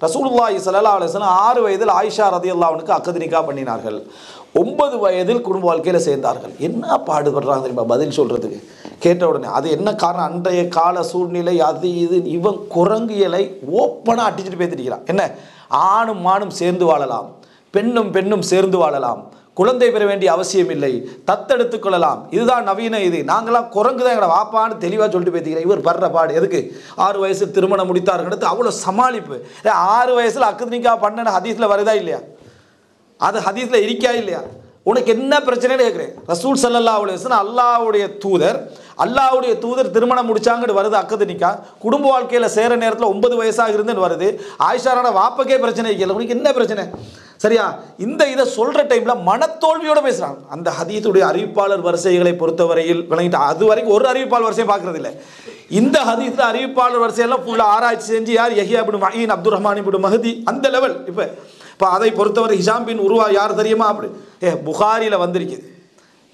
ரசூலுல்லாஹி ஸல்லல்லாஹு அலைஹி வஸல்லம் 6 வயதில் ஆயிஷா ரலியல்லாஹு அன்ஹா அக்து நிக்கா பண்ணினார்கள். 9 வயதில் குடும்ப வாழ்க்கையில் சேர்ந்தார்கள். என்ன பாடுபடுறாங்க தெரியுமா பதில் சொல்கிறதுக்கு? கேட்ட உடனே அது என்ன காரணம்? அன்றைய கால சூழ்நிலை, அது இது. இவன் குரங்கியலை ஓப்பனாக அடிச்சுட்டு பேசிருக்கிறான். என்ன? ஆணும் மானும் சேர்ந்து வாழலாம், பெண்ணும் பெண்ணும் சேர்ந்து வாழலாம், குழந்தை பெற வேண்டிய அவசியம் இல்லை, தத்தெடுத்துக் கொள்ளலாம், இதுதான் நவீன. இது நாங்களாம் குரங்கு தான் எங்களை வாப்பான்னு தெளிவாக சொல்லிட்டு பேசிக்கிறேன். இவர் படுற பாடு எதுக்கு? 6 வயசு திருமணம் முடித்தார்கள். அவ்வளோ சமாளிப்பு. 6 வயசில் அக்து நிக்கா பண்ண ஹதீஸில் வருதா இல்லையா? அது ஹதீஸில் இருக்கா இல்லையா? உனக்கு என்ன பிரச்சனைன்னு கேட்குறேன். ரசூல் ஸல்லல்லாஹு அலைஹி வஸல்லம் அல்லாஹ்வுடைய தூதர் திருமணம் முடிச்சாங்கன்னு வருது அக்து நிக்கா. குடும்ப வாழ்க்கையில் சேர நேரத்தில் 9 வயசாக இருந்துன்னு வருது. ஆயிஷாரோட வாப்பக்கே பிரச்சனை இல்லை. உனக்கு என்ன பிரச்சனை? சரியா? இதை சொல்கிற டைமில் மனத்தோல்வியோடு பேசுகிறாங்க. அந்த ஹதீஸுடைய அறிவிப்பாளர் வரிசைகளை பொறுத்தவரையில் விளங்கிட்டு அது வரைக்கும் ஒரு அறிவிப்பாளர் வரிசையை பார்க்கறது இல்லை. இந்த ஹதீஸில் அறிவிப்பாளர் வரிசையெல்லாம் ஃபுல்லாக ஆராய்ச்சி செஞ்சு யார் யஹ்யா இப்னு மஈன், அப்துர் ரஹ்மான் இப்னு மஹதி, அந்த லெவல். இப்போ அதை பொறுத்தவரை ஹிஷாம் பின் உருவா யார் தெரியுமா? அப்படி புகாரியில் வந்திருக்குது,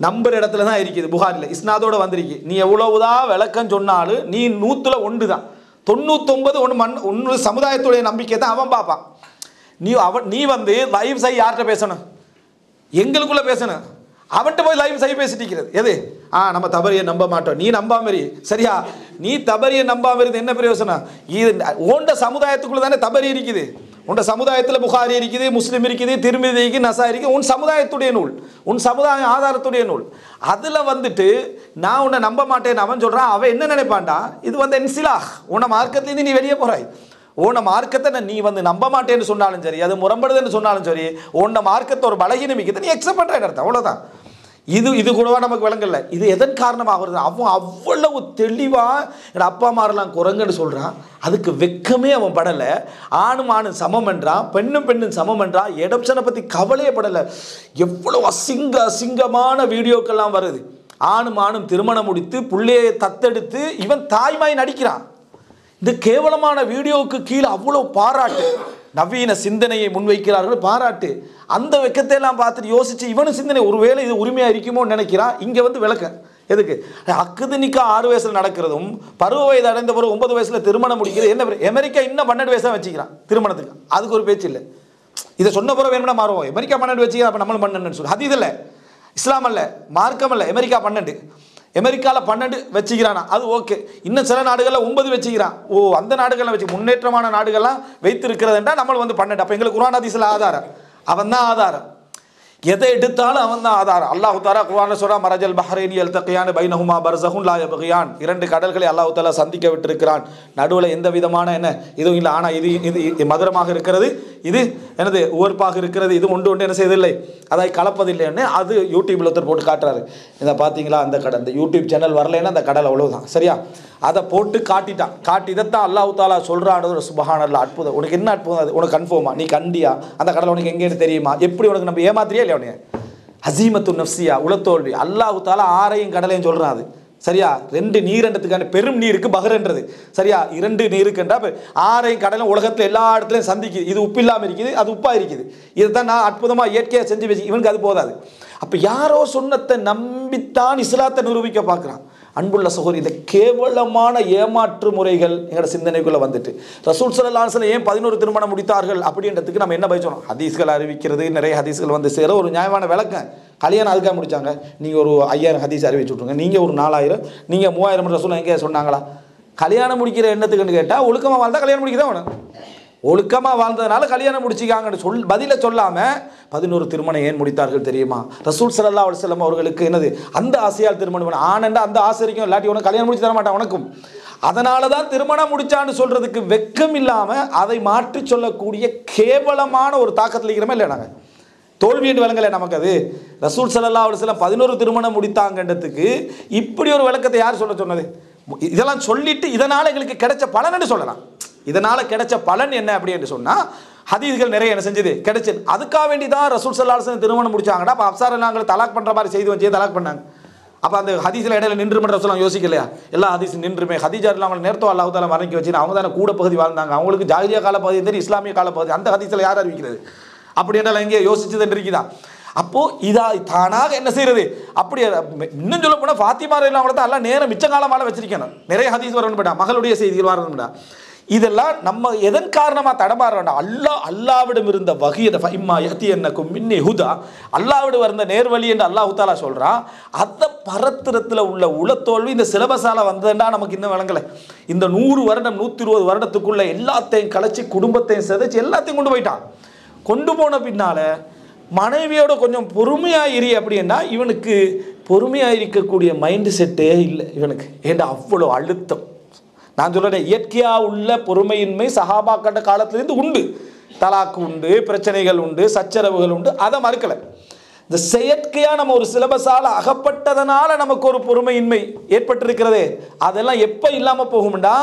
நம்பர் இடத்துல தான் இருக்குது. புகாரில் இஸ்னாதோடு வந்திருக்கு. நீ எவ்வளவுதான் விளக்கம் சொன்னாலும் நீ 100ல் 1 தான். 99 ஒன்று சமுதாயத்துடைய நம்பிக்கை தான் அவன் பார்ப்பான். நீ வந்து லைவ் சை யார்கிட்ட பேசணும்? எங்களுக்குள்ள பேசணும். அவன்கிட்ட போய் லைவ் சை பேசிட்டு இருக்கிறது எது? நம்ம தபரியை நம்ப மாட்டோம். நீ நம்பாமரி. சரியா? நீ தபரியை நம்பாமரி என்ன பிரயோசனம்? இது ஓண்ட சமுதாயத்துக்குள்ள தானே தபரி இருக்குது. உன் சமுதாயத்தில் புகாரி இருக்குது, முஸ்லீம் இருக்குது, திருமிதி இருக்குது, நசா இருக்குது. உன் சமுதாயத்துடைய நூல், உன் சமுதாய ஆதாரத்துடைய நூல். அதில் வந்துட்டு நான் உன்னை நம்ப மாட்டேன்னு அவன் சொல்கிறான். அவன் என்ன நினைப்பான்டா? இது வந்து இன்சிலாஹ், உன்னை மார்க்கத்துலேருந்து நீ வெளியே போகிறாய். உன்னை மார்க்கத்தை நீ வந்து நம்ப மாட்டேன்னு சொன்னாலும் சரி, அது முரம்படுதுன்னு சொன்னாலும் சரி, உன்னை மார்க்கத்தை ஒரு பலகீனம் மிக்கத்தை நீ எக்ஸப்ட் பண்ணுறேன்னு அர்த்தம். அவ்வளோதான். இது கூடவா நமக்கு விளங்கல? இது எதன் காரணமாக வருது? அவன் அவ்வளவு தெளிவாக என் அப்பா மாரெல்லாம் குரங்குன்னு சொல்கிறான். அதுக்கு வெக்கமே அவன் படலை. ஆணும் ஆணும் சமம் என்றான், பெண்ணும் பெண்ணும் சமம் என்றான். எடப்ஷனை பற்றி கவலையே படலை. எவ்வளோ அசிங்கமான வீடியோக்கெல்லாம் வருது. ஆணும் ஆணும் திருமணம் முடித்து புள்ளையை தத்தெடுத்து இவன் தாய்மாய் நடிக்கிறான். இந்த கேவலமான வீடியோவுக்கு கீழே அவ்வளோ பாராட்டு, நவீன சிந்தனையை முன்வைக்கிறார்கள், பாராட்டு. அந்த வெக்கத்தையெல்லாம் பார்த்துட்டு யோசிச்சு இவனு சிந்தனை ஒருவேளை இது உரிமையாக இருக்குமோன்னு நினைக்கிறான். இங்கே வந்து விளக்க எதுக்கு? அக்து நிக்கா 6 வயசில் நடக்கிறதும், பருவ வயது அடைந்த பிறகு 9 வயசில் திருமணம் முடிக்கிறது என்ன? அமெரிக்கா இன்னும் 12 வயசாக வச்சுக்கிறான் திருமணத்துக்கு. அதுக்கு ஒரு பேச்சு இல்லை. இதை சொன்ன பிறகு வேணும்னா மாறுவோம். அமெரிக்கா 12 வச்சுக்கிறா, அப்போ நம்மளும் 12 சொல்லு. அது இதில் இஸ்லாம் அல்ல, மார்க்கம் அல்ல. அமெரிக்கா 12, அமெரிக்காவில் 12 வச்சுக்கிறானா, அது ஓகே. இன்னும் சில நாடுகளில் 9 வச்சுக்கிறான். அந்த நாடுகள்லாம் வச்சு முன்னேற்றமான நாடுகள்லாம் வைத்திருக்கிறதுன்றா நம்ம வந்து 12. அப்போ எங்களுக்கு குர்ஆன் ஹதீஸில் ஆதாரம் அவன் தான் ஆதாரம். எதை எடுத்தாலும் அவன் தான் ஆதாரம். அல்லாஹு தஆலா குர்ஆன்ல சொல்றா, மரஜல் பஹ்ரைனி யல்தகியான் பைனஹுமா பர்ஸஹுன் லா யப்கியான். 2 கடல்களை அல்லாஹு தஆலா சந்திக்க விட்டிருக்கிறான். நடுவில் எந்த விதமான இதுவும் இல்லை. ஆனால் இது மதுரமாக இருக்கிறது, இது எனது உவர்ப்பாக இருக்கிறது, இது ஒன்று என்ன செய்வதில்லை, அதை கலப்பதில்லைன்னு அது யூடியூப்ல ஒருத்தர் போட்டு காட்டுறாரு. இதை பார்த்தீங்களா? அந்த கடல், இந்த யூடியூப் சேனல் வரலைன்னா அந்த கடல் அவ்வளவுதான். சரியா? அதை போட்டு காட்டிட்டான். இதைத்தான் அல்லாஹு தஆலா சொல்றான்னு. சுப்ஹானல்லாஹ், அற்புதம். உனக்கு என்ன அற்புதம்? அது உனக்கு கன்ஃபார்மா? நீ கண்டியா? அந்த கடல் உனக்கு எங்கேன்னு தெரியுமா? எப்படி உனக்கு நம்ம ஏமாத்திரியா இல்லையா? உனக்கு ஹசீமத்து நஃப்சியா, உளத்தோல்வி. அல்லாஹு தஆலா 6 கடலையும் சொல்றான். அது சரியா? 2 நீரண்டத்துக்கான பெரும் நீருக்கு பஹ்ரன்றது. சரியா? 2 நீருக்குன்றா 6 கடலும் உலகத்தில் எல்லா இடத்துலையும் சந்திக்குது. இது உப்பு இல்லாமல் இருக்குது, அது உப்பா இருக்குது. இதைத்தான் நான் அற்புதமாக இயற்கையாக செஞ்சு வச்சு. இவனுக்கு அது போதாது. அப்போ யாரோ சொன்னத்தை நம்பித்தான் இஸ்லாத்தை நிரூபிக்க பார்க்குறான். அன்புள்ள சகோதரி, இந்த கேவலமான ஏமாற்று முறைகள் எங்களோட சிந்தனைக்குள்ளே வந்துட்டு ரசூல் ஸல்லல்லாஹு அலைஹி வஸல்லம் ஏன் 11 திருமணம் முடித்தார்கள் அப்படின்றதுக்கு நம்ம என்ன பேசணும்? ஹதீஸ்கள் அறிவிக்கிறது, நிறைய ஹதீஸ்கள் வந்து சேர ஒரு நியாயமான விளக்கம். கல்யாணம் அதுக்காக முடித்தாங்க. நீங்கள் ஒரு 5000 ஹதீஸ் அறிவிச்சு விட்ருங்க, நீங்கள் ஒரு 4000, நீங்கள் 3000 ரசூல் எங்கே சொன்னாங்களா? கல்யாணம் முடிக்கிற எண்ணத்துக்குன்னு கேட்டால் ஒழுக்கமாக வாழ்ந்தால் கல்யாணம் முடிக்க தான் வேணும். ஒழுக்கமாக வாழ்ந்ததுனால கல்யாணம் முடிச்சிக்காங்கன்னு பதில சொல்லாமல் 11 திருமணம் ஏன் முடித்தார்கள் தெரியுமா? ரசூல் ஸல்லல்லாஹு அலைஹி வஸல்லம் அவர்களுக்கு என்னது அந்த ஆசையால் திருமணம் பண்ண ஆனண்டா அந்த ஆசை இருக்கும். இல்லாட்டி உனக்கு கல்யாணம் முடிச்சு தர மாட்டான் உனக்கும். அதனால தான் திருமணம் முடிச்சான்னு சொல்றதுக்கு வெக்கம் இல்லாமல் அதை மாற்றி சொல்லக்கூடிய கேவலமான ஒரு தாக்கத்தில் இருக்கிறோமே இல்லை? நாங்கள் தோல்வி என்று விளங்கலை நமக்கு. அது ரசூல் ஸல்லல்லாஹு அலைஹி வஸல்லம் 11 திருமணம் முடித்தாங்கன்றதுக்கு இப்படி ஒரு விளக்கத்தை யார் சொன்னது? இதெல்லாம் சொல்லிட்டு இதனால் எங்களுக்கு கிடைச்ச பலன்னு சொல்லலாம். இதனால் கிடைச்ச பலன் என்ன அப்படி என்று சொன்னால் ஹதீஸ்கள் நிறைய என்ன செஞ்சது கிடைச்சது. அதுக்காக வேண்டி தான் ரசூல் ஸல்லல்லாஹு அலைஹி வஸல்லம் திருமணம் முடிச்சாங்கடா. அப்போ அப்சார் நாங்கள் தலாக் பண்ணுற மாதிரி செய்து வச்சு தலாக் பண்ணாங்க. அப்போ அந்த ஹதீஸில் இடையில நின்று மட்டும் ரசூலுல்லாஹ் யோசிக்கலையா? எல்லா ஹதீஸும் நின்றுமே. ஹதீஜா அவங்க நேரத்தோ அல்லாஹ் தஆலா மறைக்க வச்சு அவங்க தானே கூட பகுதி வாழ்ந்தாங்க. அவங்களுக்கு ஜாஹிலியா கால பகுதி தெரியும், இஸ்லாமிய கால பகுதி. அந்த ஹதீஸில் யார் அறிவிக்கிறது? அப்படி என்றால் எங்கே யோசிச்சது இருக்குதா? அப்போ இதா தானாக என்ன செய்யறது? அப்படி இன்னும் சொல்ல போனால் ஃபாத்திமா ரலியல்லாஹு அன்ஹா எல்லாம் நேரம் மிச்ச காலமாக வச்சிருக்கணும். நிறைய ஹதீஸ் வரணும். மகளுடைய செய்திகள் வரணும்டா. இதெல்லாம் நம்ம எதன் காரணமாக தடமாற வேண்டாம். அல்லாவிடம் இருந்த வகையை ஃபைம்மா யத்தி என்னக்கும் மின்னி ஹுதா, அல்லாவிடம் இருந்த நேர்வழி என்று அல்லாஹு தாலா சொல்கிறான். அந்த பரத்திரத்தில் உள்ள உளத்தோல்வி இந்த சிலபஸால் வந்ததுன்னா நமக்கு இன்னும் விளங்கலை. இந்த 100 வருடம் 120 வருடத்துக்குள்ள எல்லாத்தையும் கலைச்சி குடும்பத்தையும் சிதைச்சி எல்லாத்தையும் கொண்டு போயிட்டான். கொண்டு போன பின்னால் மனைவியோட கொஞ்சம் பொறுமையாக இரு அப்படின்னா இவனுக்கு பொறுமையாக இருக்கக்கூடிய மைண்டு செட்டே இல்லை இவனுக்கு. ஏண்டா அவ்வளோ அழுத்தம். நான் சொல்கிறேன், இயற்கையாக உள்ள பொறுமையின்மை சஹாபாக்கண்ட காலத்திலேருந்து உண்டு. தலாக்கு உண்டு, பிரச்சனைகள் உண்டு, சச்சரவுகள் உண்டு, அதை மறுக்கலை. இந்த செயற்கையாக நம்ம ஒரு சிலபஸால் அகப்பட்டதனால நமக்கு ஒரு பொறுமையின்மை ஏற்பட்டிருக்கிறதே, அதெல்லாம் எப்போ இல்லாமல் போகும்டா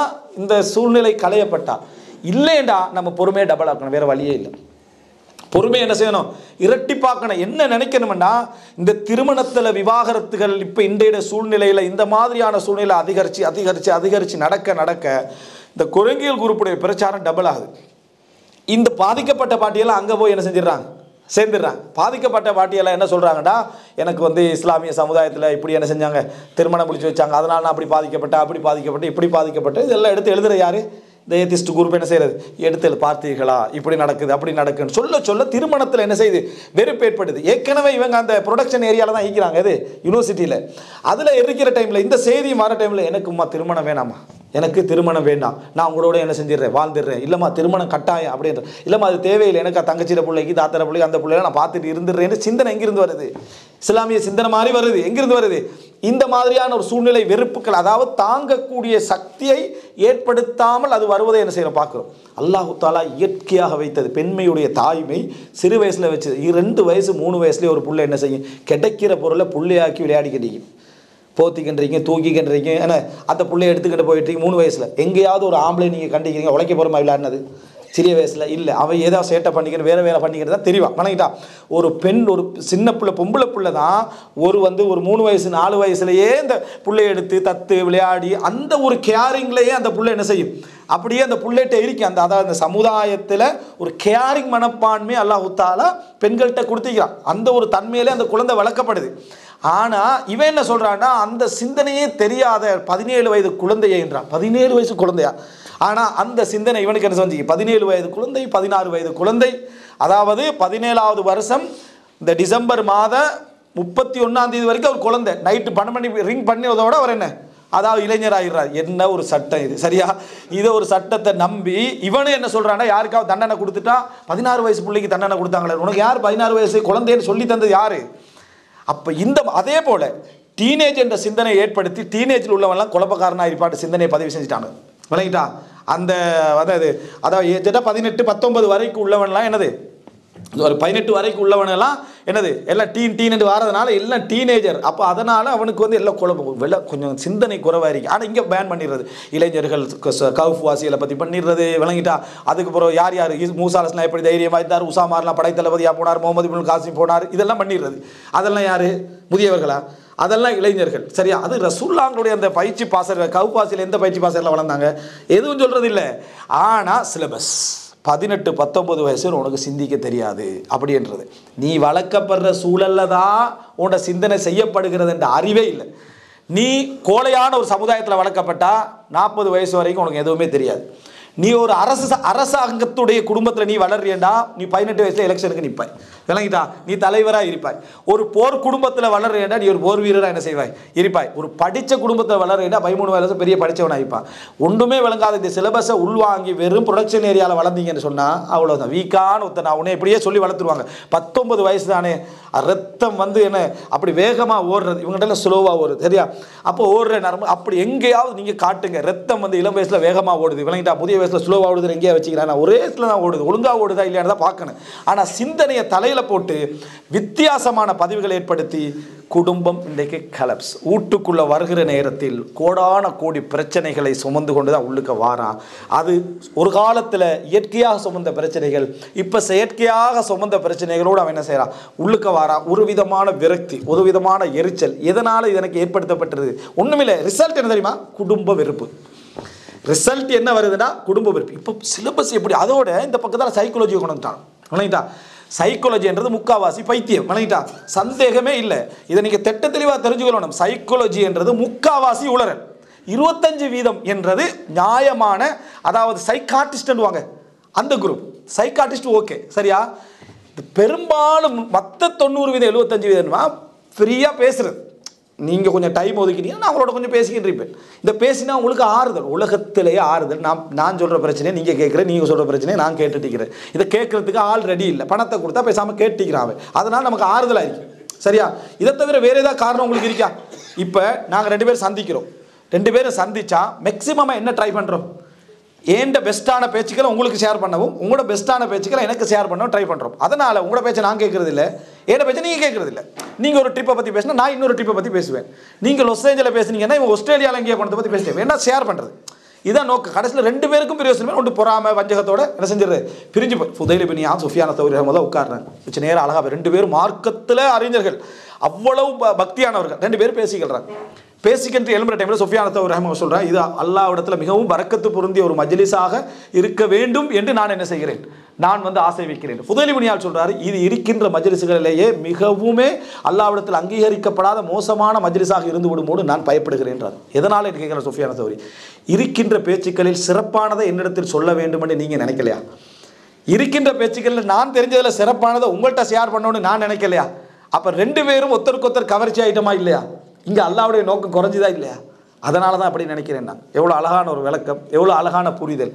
இந்த சூழ்நிலை களையப்பட்டா. இல்லைண்டா நம்ம பொறுமையை டபுள் ஆக்கணும், வேறு வழியே இல்லை. பொறுமை என்ன செய்யணும், இரட்டிப்பாக்கணும். என்ன நினைக்கணும்னா இந்த திருமணத்தில் விவாகரத்துகள் இப்போ இன்றைய சூழ்நிலையில் இந்த மாதிரியான சூழ்நிலை அதிகரித்து அதிகரித்து அதிகரித்து நடக்க நடக்க இந்த குரங்கியல் குரூப்புடைய பிரச்சாரம் டபுள் ஆகுது. இந்த பாதிக்கப்பட்ட பாட்டியெல்லாம் அங்கே போய் என்ன செஞ்சிடறாங்க, சேர்ந்துடுறாங்க. பாதிக்கப்பட்ட பாட்டியெல்லாம் என்ன சொல்கிறாங்கடா, எனக்கு இஸ்லாமிய சமுதாயத்தில் இப்படி என்ன செஞ்சாங்க, திருமணம் முடிச்சு வச்சாங்க, அதனால் நான் அப்படி பாதிக்கப்பட்டேன், அப்படி பாதிக்கப்பட்டு, இப்படி பாதிக்கப்பட்டு, இதெல்லாம் எடுத்து எழுதுகிற யார், இந்த ஏத்திஸ்ட் குரூப் என்ன செய்கிறது, எடுத்து பார்த்தீர்களா இப்படி நடக்குது அப்படி நடக்குன்னு சொல்ல சொல்ல திருமணத்தில் என்ன செய்யுது, வெறுப்பு ஏற்படுது. ஏற்கனவே இவங்க அந்த ப்ரொடக்ஷன் ஏரியாவில் தான் இருக்கிறாங்க, இது யூனிவர்சிட்டியில். அதில் இருக்கிற டைமில் இந்த செய்தி வர டைமில் எனக்கும்மா திருமணம் வேணாமா, எனக்கு திருமணம் வேண்டாம், நான் உங்களோட என்ன செஞ்சிடறேன், வாழ்ந்துடுறேன், இல்லைம்மா திருமணம் கட்டாயம் அப்படின்ற, இல்லைம்மா அது தேவையில்லை, எனக்கு தங்கச்சிட பிள்ளைக்கு தாத்தர பிள்ளைக்கு அந்த பிள்ளைகளை நான் பார்த்துட்டு இருந்துடுறேன்னு சிந்தனை எங்கிருந்து வருது, இஸ்லாமிய சிந்தனை மாதிரி வருது. எங்கிருந்து வருது, இந்த மாதிரியான ஒரு சூழ்நிலை வெறுப்புகள், அதாவது தாங்கக்கூடிய சக்தியை ஏற்படுத்தாமல் அது வருவதை என்ன செய்யறோம் பார்க்குறோம். அல்லாஹு தாலா இயற்கையாக வைத்தது பெண்மையுடைய தாய்மை சிறு வயசில் வச்சது. 2 வயசு 3 வயசுலேயே ஒரு புள்ளை என்ன செய்யும், கிடைக்கிற பொருளை புள்ளையாக்கி விளையாடிக்கிட்டீங்க, போத்திக்கின்றீங்க, தூக்கிக்கின்றீங்க, ஏன்னா அந்த பிள்ளைய எடுத்துக்கிட்டு போயிட்டீங்க 3 வயசில். எங்கேயாவது ஒரு ஆம்பளை நீங்கள் கண்டிக்கிறீங்க உழைக்க போகிறமா விளையாடினது சிறிய வயசில் இல்லை, அவன் ஏதாவது சேட்டை பண்ணிக்கிறது வேறு பண்ணிக்கிறது தான் தெரியும் வணங்கிட்டா. ஒரு பெண், ஒரு சின்ன பிள்ளை, பொம்பளை பிள்ளை தான் ஒரு 3 வயசு 4 வயசுலேயே இந்த பிள்ளைய எடுத்து தத்து விளையாடி அந்த ஒரு கேரிங்லேயே அந்த பிள்ளை என்ன செய்யும், அப்படியே அந்த புள்ளைகிட்ட இருக்கு. அதாவது அந்த சமுதாயத்தில் ஒரு கேரிங் மனப்பான்மை அல்லாஹ் தஆலா பெண்கள்கிட்ட கொடுத்துக்கிறான். அந்த ஒரு தன்மையிலே அந்த குழந்தை வளர்க்கப்படுது. ஆனால் இவன் என்ன சொல்கிறான்னா, அந்த சிந்தனையே தெரியாத 17 வயது குழந்தையே என்றான். 17 வயசு குழந்தையா? ஆனால் அந்த சிந்தனை இவனுக்கு என்ன செஞ்சு, 17 வயது குழந்தை, 16 வயது குழந்தை, அதாவது 17வது வருஷம் இந்த டிசம்பர் மாத 31ஆம் தேதி வரைக்கும் அவர் குழந்தை. நைட்டு 12 மணி ரிங் பண்ணியதோட அவர் என்ன, அதாவது இளைஞராகிறார். என்ன ஒரு சட்டம் இது, சரியா? இதை ஒரு சட்டத்தை நம்பி இவனு என்ன சொல்கிறான்னா, யாருக்காவது தண்டனை கொடுத்துட்டா, 16 வயசு பிள்ளைக்கு தண்டனை கொடுத்தாங்களே, உனக்கு யார் 16 வயசு குழந்தைன்னு சொல்லி தந்தது யார்? அப்போ அதே போல் டீனேஜ் என்ற சிந்தனை ஏற்படுத்தி டீனேஜில் உள்ளவன்லாம் குழப்பக்காரனாக இருப்பாட்டு சிந்தனையை பதிவு செஞ்சுட்டாங்க விளங்கிட்டா. அதாவது 18 19 வரைக்கும் உள்ளவன்லாம் என்னது, ஒரு 18 வரைக்கும் உள்ளவனெல்லாம் என்னது, எல்லாம் டீன் என்று வரதுனால எல்லாம் டீனேஜர். அப்போ அதனால் அவனுக்கு எல்லாம் குழப்பம், கொஞ்சம் சிந்தனை குறைவாக இருக்குது. ஆனால் இங்கே பேன் பண்ணிடுறது, இளைஞர்கள் கவுஃப் வாசிகளை பற்றி பண்ணிடுறது விளங்கிட்டா. அதுக்கப்புறம் யார் யார் மூசா அலைஹிஸ்ஸலாம் எப்படி தைரியமாக இருந்தார், உசாமார்லாம் படைத்தளபதியாக போனார், முகமது இப்னு காசிம் போனார், இதெல்லாம் பண்ணிடுறது. அதெல்லாம் யார், முதியவர்களா? அதெல்லாம் இளைஞர்கள், சரியா? அது ரசூலுல்லாஹ்வுடைய அந்த பயிற்சி பாசர்கள், கவுஃப் வாசியில் எந்த பயிற்சி பாசரில் வளர்ந்தாங்க எதுவும் சொல்கிறது இல்லை. ஆனால் சிலபஸ் 18 19 வயசு உனக்கு சிந்திக்க தெரியாது அப்படின்றது. நீ வளர்க்கப்படுற சூழலில் தான் உன்னோட சிந்தனை செய்யப்படுகிறது என்ற அறிவே இல்லை. நீ கோழையான ஒரு சமுதாயத்தில் வளர்க்கப்பட்டா 40 வயசு வரைக்கும் உனக்கு எதுவுமே தெரியாது. நீ ஒரு அரசாங்கத்துடைய குடும்பத்தில் நீ வளர்றியண்டா, நீ 18 வயசுல எலெக்ஷனுக்கு நிற்பாய் விளங்கிட்டா, நீ தலைவராக இருப்பாய். ஒரு போர் குடும்பத்தில் வளர்றியண்டா நீ ஒரு போர் வீரராக என்ன செய்வாய், இருப்பாய். ஒரு படித்த குடும்பத்தில் வளர்றியண்டா 13 வயசு பெரிய படித்தவனாக இருப்பான். ஒன்றுமே விளங்காத இந்த சிலபஸை உள்வாங்கி வெறும் ப்ரொடக்ஷன் ஏரியாவில் வளர்ந்தீங்கன்னு சொன்னால் அவ்வளோதான், வீக்கான ஒருத்தன். அவனே இப்படியே சொல்லி வளர்த்துருவாங்க. 19 வயசு தானே, ரத்தம் என்ன அப்படி வேகமாக ஓடுறது, இவங்கள்ட்ட ஸ்லோவாக ஓடுது, சரியா? அப்போ ஓடுற நரம்பு அப்படி எங்கேயாவது நீங்கள் காட்டுங்க, ரத்தம் இளம் வயசில் வேகமாக ஓடுது விளங்கிட்டா, புதிய வயசில் ஸ்லோவாக ஓடுது எங்கேயா வச்சுக்கிறேன், ஒரே வயசில் தான் ஓடுது, ஒழுங்காக ஓடுதா இல்லையான்னு தான் பார்க்கணும். ஆனால் சிந்தனையை தலையில் போட்டு வித்தியாசமான பதிவுகளை ஏற்படுத்தி குடும்பம் இன்றைக்கு கலப்ஸ். வீட்டுக்குள்ளே வருகிற நேரத்தில் கோடான கோடி பிரச்சனைகளை சுமந்து கொண்டு தான் உள்ளுக்க வாரான். அது ஒரு காலத்தில் இயற்கையாக சுமந்த பிரச்சனைகள், இப்போ செயற்கையாக சுமந்த பிரச்சனைகளோடு அவன் என்ன செய்கிறான், உள்ளுக்க வாரான். ஒரு விதமான விரக்தி, ஒரு விதமான எரிச்சல். எதனால் இதற்கு ஏற்படுத்தப்பட்டது? ஒன்றுமில்லை, ரிசல்ட் என்ன தெரியுமா, குடும்ப வெறுப்பு. ரிசல்ட் என்ன வருதுன்னா குடும்ப வெறுப்பு. இப்போ சிலபஸ் எப்படி, அதோட இந்த பக்கத்தில் சைக்காலஜியை கொண்டு வந்துட்டான் விளங்கிட்டா. சைக்காலஜி என்றது முக்காவாசி பைத்தியம் விளங்கிட்டா, சந்தேகமே இல்லை. இதை நீங்கள் தெட்ட தெளிவாக தெரிஞ்சுக்கணும். சைக்காலஜி என்றது முக்காவாசி உளறல். 25% என்றது நியாயமான, அதாவது சைக்காட்டிஸ்ட்னுவாங்க அந்த குரூப். சைக்காட்டிஸ்ட் ஓகே சரியா. பெரும்பாலும் மற்ற 90% 75% ஃப்ரீயாக பேசுறது. நீங்கள் கொஞ்சம் டைம் ஒதுக்கினீங்கன்னா நான் அவங்களோட கொஞ்சம் பேசிக்கிட்டு இருப்பேன். இந்த பேசினா உங்களுக்கு ஆறுதல், உலகத்திலேயே ஆறுதல். நான் சொல்கிற பிரச்சனையை நீங்கள் கேட்குறேன், நீங்கள் சொல்கிற பிரச்சனையை நான் கேட்டுட்டிக்கிறேன். இதை கேட்குறதுக்கு ஆள் ரெடி இல்லை, பணத்தை கொடுத்தா பேசாமல் கேட்டுக்கிறான். அதனால் நமக்கு ஆறுதலாக இருக்கு சரியா. இதை தவிர வேறு ஏதாவது காரணம் உங்களுக்கு இருக்கா? இப்போ நாங்கள் 2 பேரும் சந்திக்கிறோம். 2 பேரும் சந்திச்சா மேக்ஸிமமாக என்ன ட்ரை பண்ணுறோம்? ஏண்ட பெஸ்ட்டான பேச்சுக்களை உங்களுக்கு ஷேர் பண்ணவும், உங்களோட பெஸ்ட்டான பேச்சுக்களை எனக்கு ஷேர் பண்ணவும் ட்ரை பண்ணுறோம். அதனால் உங்களோட பேச்சை நான் கேட்குறது இல்லை, ஏன்னா பேச்சை நீங்கள் கேட்குறது இல்லை. நீங்கள் ஒரு ட்ரிப்பை பற்றி பேசினா நான் இன்னொரு ட்ரிப்பை பற்றி பேசுவேன். நீங்கள் லாஸ் ஏஞ்சலில் பேசுனீங்கன்னா இவங்க ஆஸ்திரேலியாவில் எங்கேயோ பணத்தை பற்றி பேசுவேன். என்ன ஷேர் பண்ணுறது, இதான் நோக்கு. கடைசியில் 2 பேருக்கும் பிரயோசனமே ஒன்று, பொறாமை வஞ்சகத்தோட என்ன செஞ்சிருது, பிரிஞ்சு போய் ஃபுதைல் இப்னு இயாத் சுஃபியான் தௌரி ரஹ்மத்துல்லாஹி உட்கார்றாங்க. வச்சு நேரம் அழகாக 2 பேரும் மார்க்கத்தில் அறிஞர்கள், அவ்வளவு பக்தியானவர்கள். 2 பேரும் பேசிக்கிறாங்க. பேசிக்கின்ற எழும்புற டைமில் சுஃபியான் தௌரி ரஹ்மத்துல்லாஹி சொல்கிறேன், இது அல்லாஹ்விடத்தில் மிகவும் பரக்கத்து பொருந்திய ஒரு மஜ்லிஸாக இருக்க வேண்டும் என்று நான் என்ன செய்கிறேன், நான் ஆசை வைக்கிறேன். ஃபுதைல் இப்னு இயாத் சொல்கிறாரு, இது இருக்கின்ற மஜ்லிஸ்களிலேயே மிகவுமே அல்லாஹ்விடத்தில் அங்கீகரிக்கப்படாத மோசமான மஜ்லிஸாக இருந்து விடும்போது நான் பயப்படுகிறேன்றார். எதனால் என்று கேட்குற சுஃபியான் தௌரி, இருக்கின்ற பேச்சுக்களில் சிறப்பானதை என்னிடத்தில் சொல்ல வேண்டும் என்று நீங்கள் நினைக்கலையா? இருக்கின்ற பேச்சுக்களில் நான் தெரிஞ்சதில் சிறப்பானதை உங்கள்கிட்ட ஷேர் பண்ணணும்னு நான் நினைக்கலையா? அப்போ 2 பேரும் ஒருத்தருக்கொத்தர் கவர்ச்சி ஆகிட்டோமா இல்லையா? இங்கே அல்லாஹ்வுடைய நோக்கம் குறைஞ்சிதா இல்லையா? அதனால தான் அப்படி நினைக்கிறேன் நான். எவ்வளோ அழகான ஒரு விளக்கம், எவ்வளோ அழகான புரிதல்.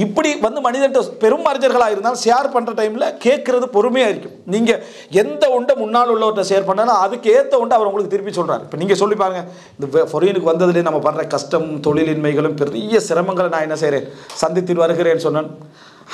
இப்படி மனிதன்ட்ட பெரும் அறிஞர்களாக இருந்தாலும் ஷேர் பண்ணுற டைமில் கேட்குறது பொறுமையாக இருக்கும். நீங்கள் எந்த ஒன்றை முன்னால் உள்ளவர்கிட்ட ஷேர் பண்ணாலும் அதுக்கு ஏற்ற ஒன்றை அவர் உங்களுக்கு திருப்பி சொல்கிறார். இப்போ நீங்கள் சொல்லி பாருங்கள், இந்த ஃபாரினுக்கு வந்ததுலேயே நம்ம படுற கஷ்டம், தொழிலின்மைகளும் பெரிய சிரமங்களை நான் என்ன செய்கிறேன், சந்தித்து வருகிறேன்னு சொன்னேன்.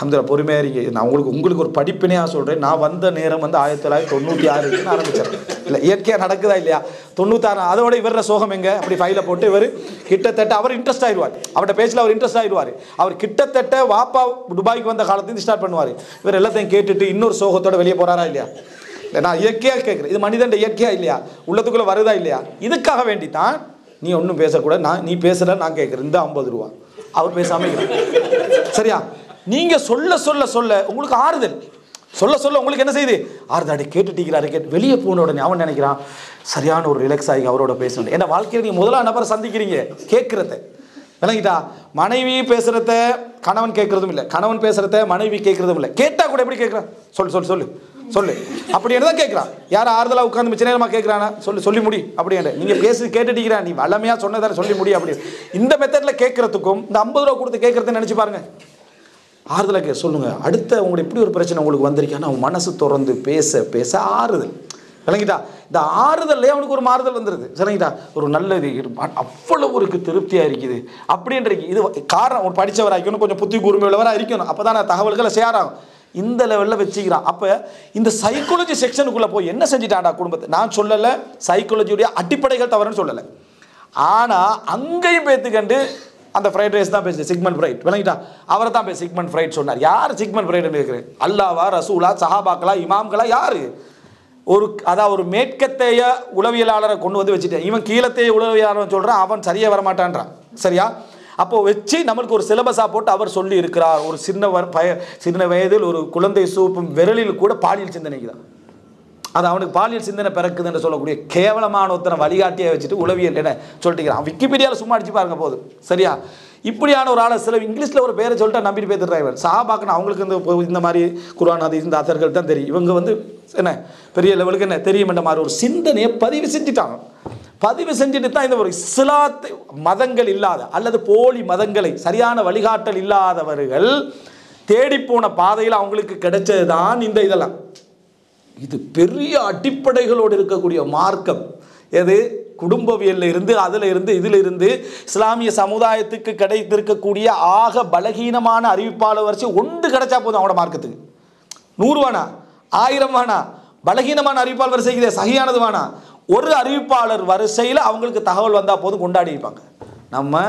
அந்த பொறுமையாக இருக்கு. நான் உங்களுக்கு ஒரு படிப்பினையாக சொல்கிறேன். நான் வந்த நேரம் 1996 ஆரம்பித்தேன். இல்லை இயற்கையாக நடக்குதா இல்லையா? 96. அதோட இவர சோகம் எங்கே, அப்படி ஃபைலை போட்டு இவர் கிட்டத்தட்ட அவர் இன்ட்ரெஸ்ட் ஆகிடுவார். அவர்கிட்ட பேச்சில் அவர் இன்ட்ரெஸ்ட் ஆகிடுவார். அவர் கிட்டத்தட்ட வாப்பா துபாய்க்கு வந்த காலத்துலேருந்து ஸ்டார்ட் பண்ணுவார். இவர் எல்லாத்தையும் கேட்டுட்டு இன்னொரு சோகத்தோட வெளியே போகிறாரா இல்லையா? நான் இயற்கையாக கேட்குறேன், இது மனிதன் இயற்கையாக இல்லையா, உள்ளத்துக்குள்ளே வருதா இல்லையா? இதுக்காக வேண்டி தான் நீ ஒன்றும் பேசக்கூடாது, நீ பேசுகிற நான் கேட்குறேன், இந்த 50 ரூபா அவர் பேசாமல் சரியா. நீங்கள் சொல்ல சொல்ல சொல்ல உங்களுக்கு ஆறுதல், சொல்ல சொல்ல உங்களுக்கு என்ன செய்யுது, ஆறுதல். கேட்டுட்டீங்கிறாரு, கேட்டு வெளியே போன உடனே அவன் நினைக்கிறான் சரியான ஒரு ரிலாக்ஸ் ஆகி அவரோட பேசணும். ஏன்னா வாழ்க்கையில் நீங்கள் முதலாக நபரை சந்திக்கிறீங்க, கேட்குறத விளங்கிட்டா. மனைவி பேசுகிறத கணவன் கேட்குறதும் இல்லை, கணவன் பேசுகிறத மனைவி கேட்குறதும் இல்லை. கேட்டால் கூட எப்படி கேட்குறான், சொல்லு சொல்லு சொல்லு சொல்லு அப்படின்னு தான் கேட்குறான். யாரும் ஆறுதலாக உட்காந்து மிச்ச நேரமாக கேட்குறானா, சொல்லி முடி அப்படின்ற. நீங்கள் பேசி கேட்டுட்டீங்கிறான், நீ வளமையாக சொன்னதான சொல்லி முடி அப்படி. இந்த மெத்தடில் கேட்குறதுக்கும் இந்த 50 ரூபா கொடுத்து கேட்குறத நினச்சி பாருங்க. ஆறுதலாக சொல்லுங்கள். அடுத்த உங்களுக்கு எப்படி ஒரு பிரச்சனை உங்களுக்கு வந்திருக்கான்னா அவன் மனசு திறந்து பேச பேச ஆறுதல் விளங்கிட்டா. இந்த ஆறுதல்லையே அவனுக்கு ஒரு மாறுதல் வந்துடுது சரிங்களா. ஒரு நல்ல இது அவ்வளவு ஒரு திருப்தியாக இருக்குது அப்படின்ற. இது காரணம் ஒரு படித்தவராக இருக்கணும், கொஞ்சம் புத்தி கூர்மை உள்ளவராக இருக்கணும். அப்போ தான் தகவல்களை ஷேர் ஆகும். இந்த லெவலில் வச்சுக்கிறான். அப்போ இந்த சைக்காலஜி செக்ஷனுக்குள்ளே போய் என்ன செஞ்சுட்டான்டா குடும்பத்தை. நான் சொல்லலை சைக்காலஜியுடைய அடிப்படைகள் தவறுன்னு சொல்லலை, ஆனால் அங்கேயும் பேத்துக்கண்டு அந்த ஃப்ரைட் ரைஸ் தான் பேசுது, சிக்மண்ட் ஃப்ரைட் விளங்கிட்டா. அவரை தான் பேச சிக்மண்ட் ஃப்ரைட் சொன்னார். யார் சிக்மண்ட் ஃப்ரைட்னு கேட்குறேன், அல்லாவா ரசூலா சஹாபாக்களா இமாம்களா யார்? ஒரு மேற்கத்தைய உளவியலாளரை கொண்டு வந்து வச்சுட்டேன். இவன் கீழத்தைய உளவியலாளர் சொல்கிறான், அவன் சரியாக வரமாட்டான்றான் சரியா. அப்போது வச்சு நம்மளுக்கு ஒரு சிலபஸாக போட்டு அவர் சொல்லி இருக்கிறார். ஒரு சின்ன வயதில் ஒரு குழந்தை சூப்பும் விரலில் கூட பாலியல் சிந்தனைக்கு தான், அது அவனுக்கு பாலியல் சிந்தனை பிறக்குதுன்னு சொல்லக்கூடிய கேவலமான ஒருத்தனை வழிகாட்டியை வச்சுட்டு உளவியல் என்ன சொல்லிட்டுக்கிறான். விக்கிபீடியாவில் சும்மா அடிச்சு பாருங்க போதும் சரியா. இப்படியான ஒரு ஆளை சில இங்கிலீஷில் ஒரு பேரை சொல்லிட்டு நம்பிட்டு போய் டிரைவர் சஹாபாக்குன்னு அவங்களுக்கு இந்த மாதிரி குர்ஆன் ஹதீஸ் இந்த ஆத்தர்கள் தான் தெரியும். இவங்க என்ன பெரிய லெவலுக்கு என்ன தெரியும் என்ற மாதிரி ஒரு சிந்தனையை பதிவு செஞ்சுட்டாங்க. பதிவு செஞ்சுட்டு தான் இந்த ஒரு இஸ்லாத்தை மதங்கள் இல்லாத அல்லது போலி மதங்களை சரியான வழிகாட்டல் இல்லாதவர்கள் தேடிப்போன பாதையில் அவங்களுக்கு கிடைச்சது தான் இந்த இதெல்லாம். இது பெரிய அடிப்படைகளோடு இருக்கக்கூடிய மார்க்கம். எது குடும்பவியலில் இருந்து அதில் இருந்து இதில் இருந்து இஸ்லாமிய சமுதாயத்துக்கு கிடைத்திருக்கக்கூடிய ஆக பலகீனமான அறிவிப்பாளர் வரிசை ஒன்று கிடைச்சா போதும் அவனோட மார்க்கத்துக்கு. 100 வேணா 1000 வேணா, பலகீனமான அறிவிப்பாளர் வரிசைக்கு சகியானது வேணா, ஒரு அறிவிப்பாளர் வரிசையில் அவங்களுக்கு தகவல் வந்தால் போதும் கொண்டாடி இருப்பாங்க. நம்ம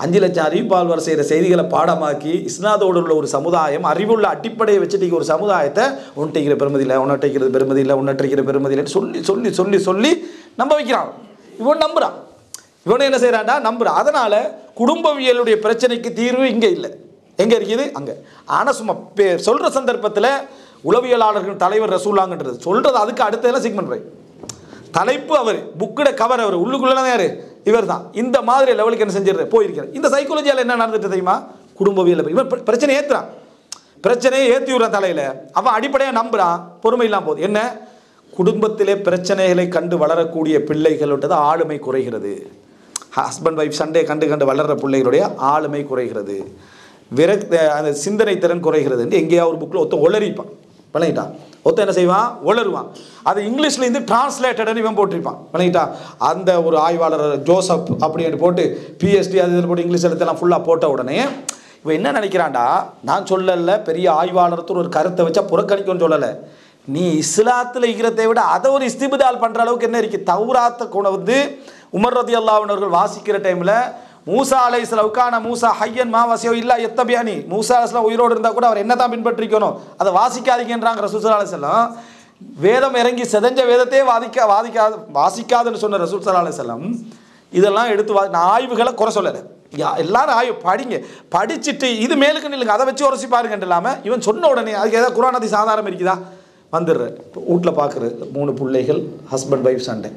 5 லட்சம் அறிவிப்பாளர் வரிசையிற செய்திகளை பாடமாக்கி இஸ்னாதோடு உள்ள ஒரு சமுதாயம், அறிவுள்ள அடிப்படையை வச்சுட்டு ஒரு சமுதாயத்தை ஒன்றைக்கிற பெருமதி இல்லை, ஒன்னட்டைக்கிறது பெருமதி இல்லை, ஒன்னட்டைக்கிற பெருமதி இல்லைன்னு சொல்லி சொல்லி சொல்லி சொல்லி நம்ப வைக்கிறான். இவன் நம்புறான். இவனை என்ன செய்யறான்டா நம்புறான். அதனால குடும்பவியலுடைய பிரச்சனைக்கு தீர்வு இங்கே இல்லை, எங்கே இருக்குது அங்கே. ஆனால் சும்மா சொல்கிற சந்தர்ப்பத்தில் உளவியலாளர்கள் தலைவர் ரசூலாங்கன்றது சொல்கிறது. அதுக்கு அடுத்ததெல்லாம் சிக்மண்ட் ஃப்ரைட் தலைப்பு அவர், புக்கோட கவர் அவர், உள்ளுக்குள்ளே யார் இவர் தான். இந்த மாதிரி லெவலுக்கு என்ன செஞ்சிடற போயிருக்கிறார். இந்த சைக்காலஜியால் என்ன நடந்துட்டு தெரியுமா? குடும்பவியல் இவன் பிரச்சனை ஏற்றுறான், பிரச்சனையை ஏற்றி விடுறான் தலையில். அவன் அடிப்படையாக நம்புறான், பொறுமை இல்லாமல் போகுது. என்ன? குடும்பத்திலே பிரச்சனைகளை கண்டு வளரக்கூடிய பிள்ளைகளோட ஆளுமை குறைகிறது. ஹஸ்பண்ட் ஒய்ஃப் சண்டே கண்டு கண்டு வளர்கிற பிள்ளைகளுடைய ஆளுமை குறைகிறது, அந்த சிந்தனை திறன் குறைகிறது என்று எங்கேயாவது ஒரு புக்கில் ஒருத்தன் ஒளரிப்பான். விளங்கிட்டான்? ஒருத்தன் என்ன செய்வான்? ஒளருவான். அது இங்கிலீஷ்லேருந்து டிரான்ஸ்லேட்டட்னு இவன் போட்டிருப்பான். விளங்கிட்டா? அந்த ஒரு ஆய்வாளர் ஜோசப் அப்படின்னு போட்டு பிஎஸ்டி அது இதில் போட்டு இங்கிலீஷ் எழுத்தெல்லாம் ஃபுல்லாக போட்ட உடனே இவன் என்ன நினைக்கிறான்டா, நான் சொல்லலை பெரிய ஆய்வாளரத்தோடு ஒரு கருத்தை வச்சா புறக்கணிக்கும்னு சொல்லலை, நீ இஸ்லாத்தில் இருக்கிறதை விட அதை ஒரு இஸ்திபுதால் பண்ணுற அளவுக்கு என்ன இருக்குது? தௌராத்தை கொண்டு வந்து உமர் ரலியல்லாஹு அன்ஹு அவர்கள் வாசிக்கிற டைமில் மூசா அலைஹிஸ்ஸலாமுக்கான மூசா ஹையன் மாவாசியோ இல்லை எத்தபியானி, மூசா அலைஹிஸ்ஸலாம் உயிரோடு இருந்தால் கூட அவர் என்ன தான் பின்பற்றிக்கணும், அதை வாசிக்காதீங்கன்றாங்க ரசூல் ஸல்லல்லாஹு அலைஹி வஸல்லம். வேதம் இறங்கி செதஞ்ச வேதத்தையே வாசிக்காதுன்னு சொன்ன ரசூல் ஸல்லல்லாஹு அலைஹி வஸல்லம் இதெல்லாம் எடுத்து நான் ஆய்வுகளை குறை சொல்லலை, எல்லாரும் ஆய்வு படிங்க, படிச்சுட்டு இது மேலுக்கு நில்லுங்க, அதை வச்சு உரசி பாருங்கன்னு இல்லாமல் இவன் சொன்ன உடனே அதுக்கு ஏதாவது குர்ஆன் ஹதீஸ் ஆதாரம் இருக்குதா? வந்துடுற வீட்டில் பார்க்குறது 3 பிள்ளைகள், ஹஸ்பண்ட் ஒய்ஃப் சண்டை.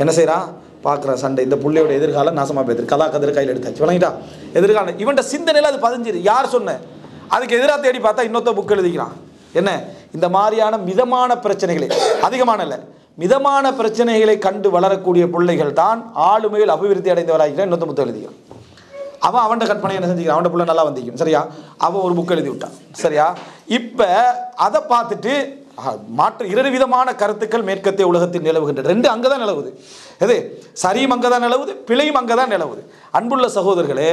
என்ன செய்கிறான்? பார்க்குற சண்டை. இந்த பிள்ளையோட எதிர்காலம் நாசமாக போயிடுது. கதா கதிர கையில் எடுத்தாச்சு. விளங்கிட்டா? எதிர்காலம் இவன்ட சிந்தனையில் அது பதிஞ்சிரு. யார் சொன்ன? அதுக்கு எதிராக தேடி பார்த்தா இன்னொருத்த புக் எழுதிக்கிறான். என்ன? இந்த மாதிரியான மிதமான பிரச்சனைகளை, அதிகமான இல்லை மிதமான பிரச்சனைகளை கண்டு வளரக்கூடிய பிள்ளைகள் தான் ஆளுமையில் அபிவிருத்தி அடைந்தவராகிறான். இன்னொருத்த புத்தகம் எழுதிக்கிறான். அவன் அவன்கிட்ட கற்பனை என்ன செஞ்சுக்கிறான்? அவன் பிள்ளை நல்லா வந்திக்கும். சரியா? அவன் ஒரு புக் எழுதி விட்டான். சரியா? இப்போ அதை பார்த்துட்டு மாற்று 2 விதமான கருத்துக்கள் மேற்கத்திய உலகத்தில் நிலவுகின்ற 2 அங்கே தான் நிலவுது. எது? சரியும் அங்கே தான் நிலவுது, பிழையும் அங்கே தான் நிலவுது. அன்புள்ள சகோதரர்களே,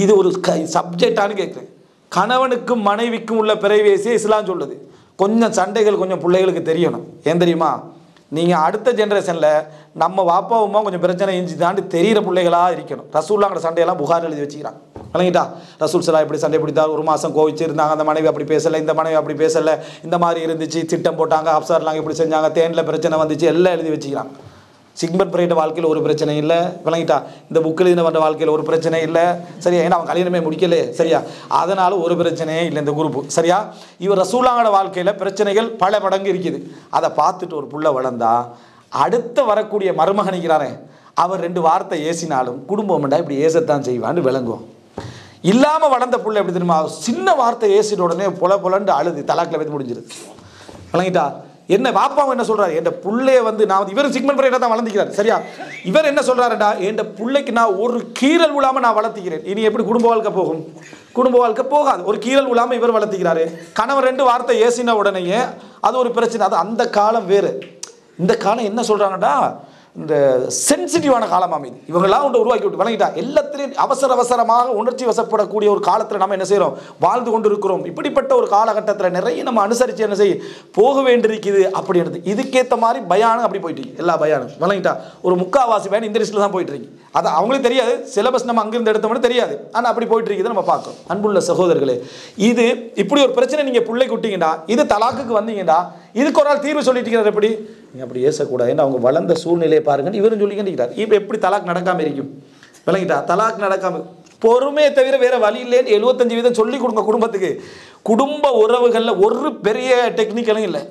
இது ஒரு சப்ஜெக்டானு கேட்குறேன். கணவனுக்கும் மனைவிக்கும் உள்ள பிரைவேசியை இஸ்லாம் சொல்லுது. கொஞ்சம் சண்டைகள் கொஞ்சம் பிள்ளைகளுக்கு தெரியணும். ஏன் தெரியுமா? நீங்கள் அடுத்த ஜென்ரேஷனில் நம்ம வாப்பா அம்மா கொஞ்சம் பிரச்சனை இஞ்சி தாண்டி தெரிகிற பிள்ளைகளாக இருக்கணும். ரசூல்லாங்கிற சண்டையெல்லாம் புகார் எழுதி வச்சுக்கிறான். விளங்கிட்டா? ரசூல் ஸல்லல்லாஹு இப்படி சண்டை பிடித்தார், 1 மாதம் கோவிச்சிருந்தாங்க, அந்த மனைவி அப்படி பேசலை, இந்த மனைவி அப்படி பேசலை, இந்த மாதிரி இருந்துச்சு, திட்டம் போட்டாங்க, அப்சார்லாம் இப்படி செஞ்சாங்க, தேனில் பிரச்சனை வந்துச்சு, எல்லாம் எழுதி வச்சுக்கிறான். சிக்மன் பிரைட் வாழ்க்கையில் ஒரு பிரச்சனை இல்லை. விளங்கிட்டா? இந்த புக்கில் எழுதின வந்த வாழ்க்கையில் ஒரு பிரச்சனை இல்லை. சரியா? ஏன்னா அவன் கல்யாணமே முடிக்கலே. சரியா? அதனால ஒரு பிரச்சனையே இல்லை இந்த குரூப்பு. சரியா? இவர் ரசூலாங்கட வாழ்க்கையில் பிரச்சனைகள் பல மடங்கு இருக்குது. அதை பார்த்துட்டு ஒரு புள்ள வளர்ந்தா அடுத்த வரக்கூடிய மருமகனிக்கிறாரே அவர் 2 வார்த்தை ஏசினாலும் குடும்பம்டா இப்படி ஏசத்தான் செய்வான்னு விளங்குவோம். இல்லாமல் வளர்ந்த புள்ள எப்படி தெரியுமா? சின்ன வார்த்தை ஏசின உடனே பொலண்டு அழுது தலாக்கில் வைத்து முடிஞ்சிருது. விளங்கிட்டா? என்ன பாப்பாவும் என்ன சொல்றாரு? என் புள்ளைய வந்து நான் இவர் சிக்மன் பிரைட்டா தான் வளர்ந்துக்கிறார். சரியா? இவர் என்ன சொல்றாருடா? என் பிள்ளைக்கு நான் ஒரு கீறல் விழாம நான் வளர்த்திக்கிறேன். இனி எப்படி குடும்ப வாழ்க்கை போகும்? குடும்ப வாழ்க்கை போகாது. ஒரு கீறல் விழாம இவர் வளர்த்திக்கிறாரு. கணவர் 2 வார்த்தை ஏசின உடனேயே அது ஒரு பிரச்சனை. அது அந்த காலம் வேறு. இந்த காலம் என்ன சொல்றாங்கடா? இந்த சென்சிட்டிவான காலமாக இது இவங்களாம் ஒன்று உருவாக்கி விட்டு வழங்கிட்டா. எல்லாத்திலையும் அவசரமாக உணர்ச்சி வசப்படக்கூடிய ஒரு காலத்தில் நம்ம என்ன செய்கிறோம்? வாழ்ந்து கொண்டு இருக்கிறோம். இப்படிப்பட்ட ஒரு காலகட்டத்தில் நிறைய நம்ம அனுசரித்து என்ன செய்ய போக வேண்டியிருக்குது அப்படின்றது. இதுக்கேற்ற மாதிரி பயானம் அப்படி போயிட்டு எல்லா பயானம் வழங்கிட்டா ஒரு 3/4 பயணம் இந்த லிஸ்ட்டில் தான் போயிட்டு இருக்கு. அது அவங்களுக்கு தெரியாது, சிலபஸ் நம்ம அங்கிருந்து எடுத்தோம்னு தெரியாது. ஆனால் அப்படி போயிட்டு இருக்குது நம்ம பார்க்கணும். அன்புள்ள சகோதரர்களே, இது இப்படி ஒரு பிரச்சனை நீங்கள் பிள்ளை குட்டிங்கடா, இது தலாக்குக்கு வந்தீங்கடா, இதுக்கு ஒரு ஆள் தீர்வு சொல்லிட்டு இருக்கிறார். எப்படி நீங்கள் அப்படி ஏசக்கூடாது, ஏன்னா அவங்க வளர்ந்த சூழ்நிலையை பாருங்கன்னு இவரும் சொல்லிக்கிட்டார். இப்போ எப்படி தலாக் நடக்காமல் இருக்கும்? விளங்கிட்டா? தலாக் நடக்காமல் பொறுமையை தவிர வேற வழி இல்லைன்னு 75% சொல்லி கொடுங்க குடும்பத்துக்கு. குடும்ப உறவுகளில் ஒரு பெரிய டெக்னிக்கலும் இல்லை.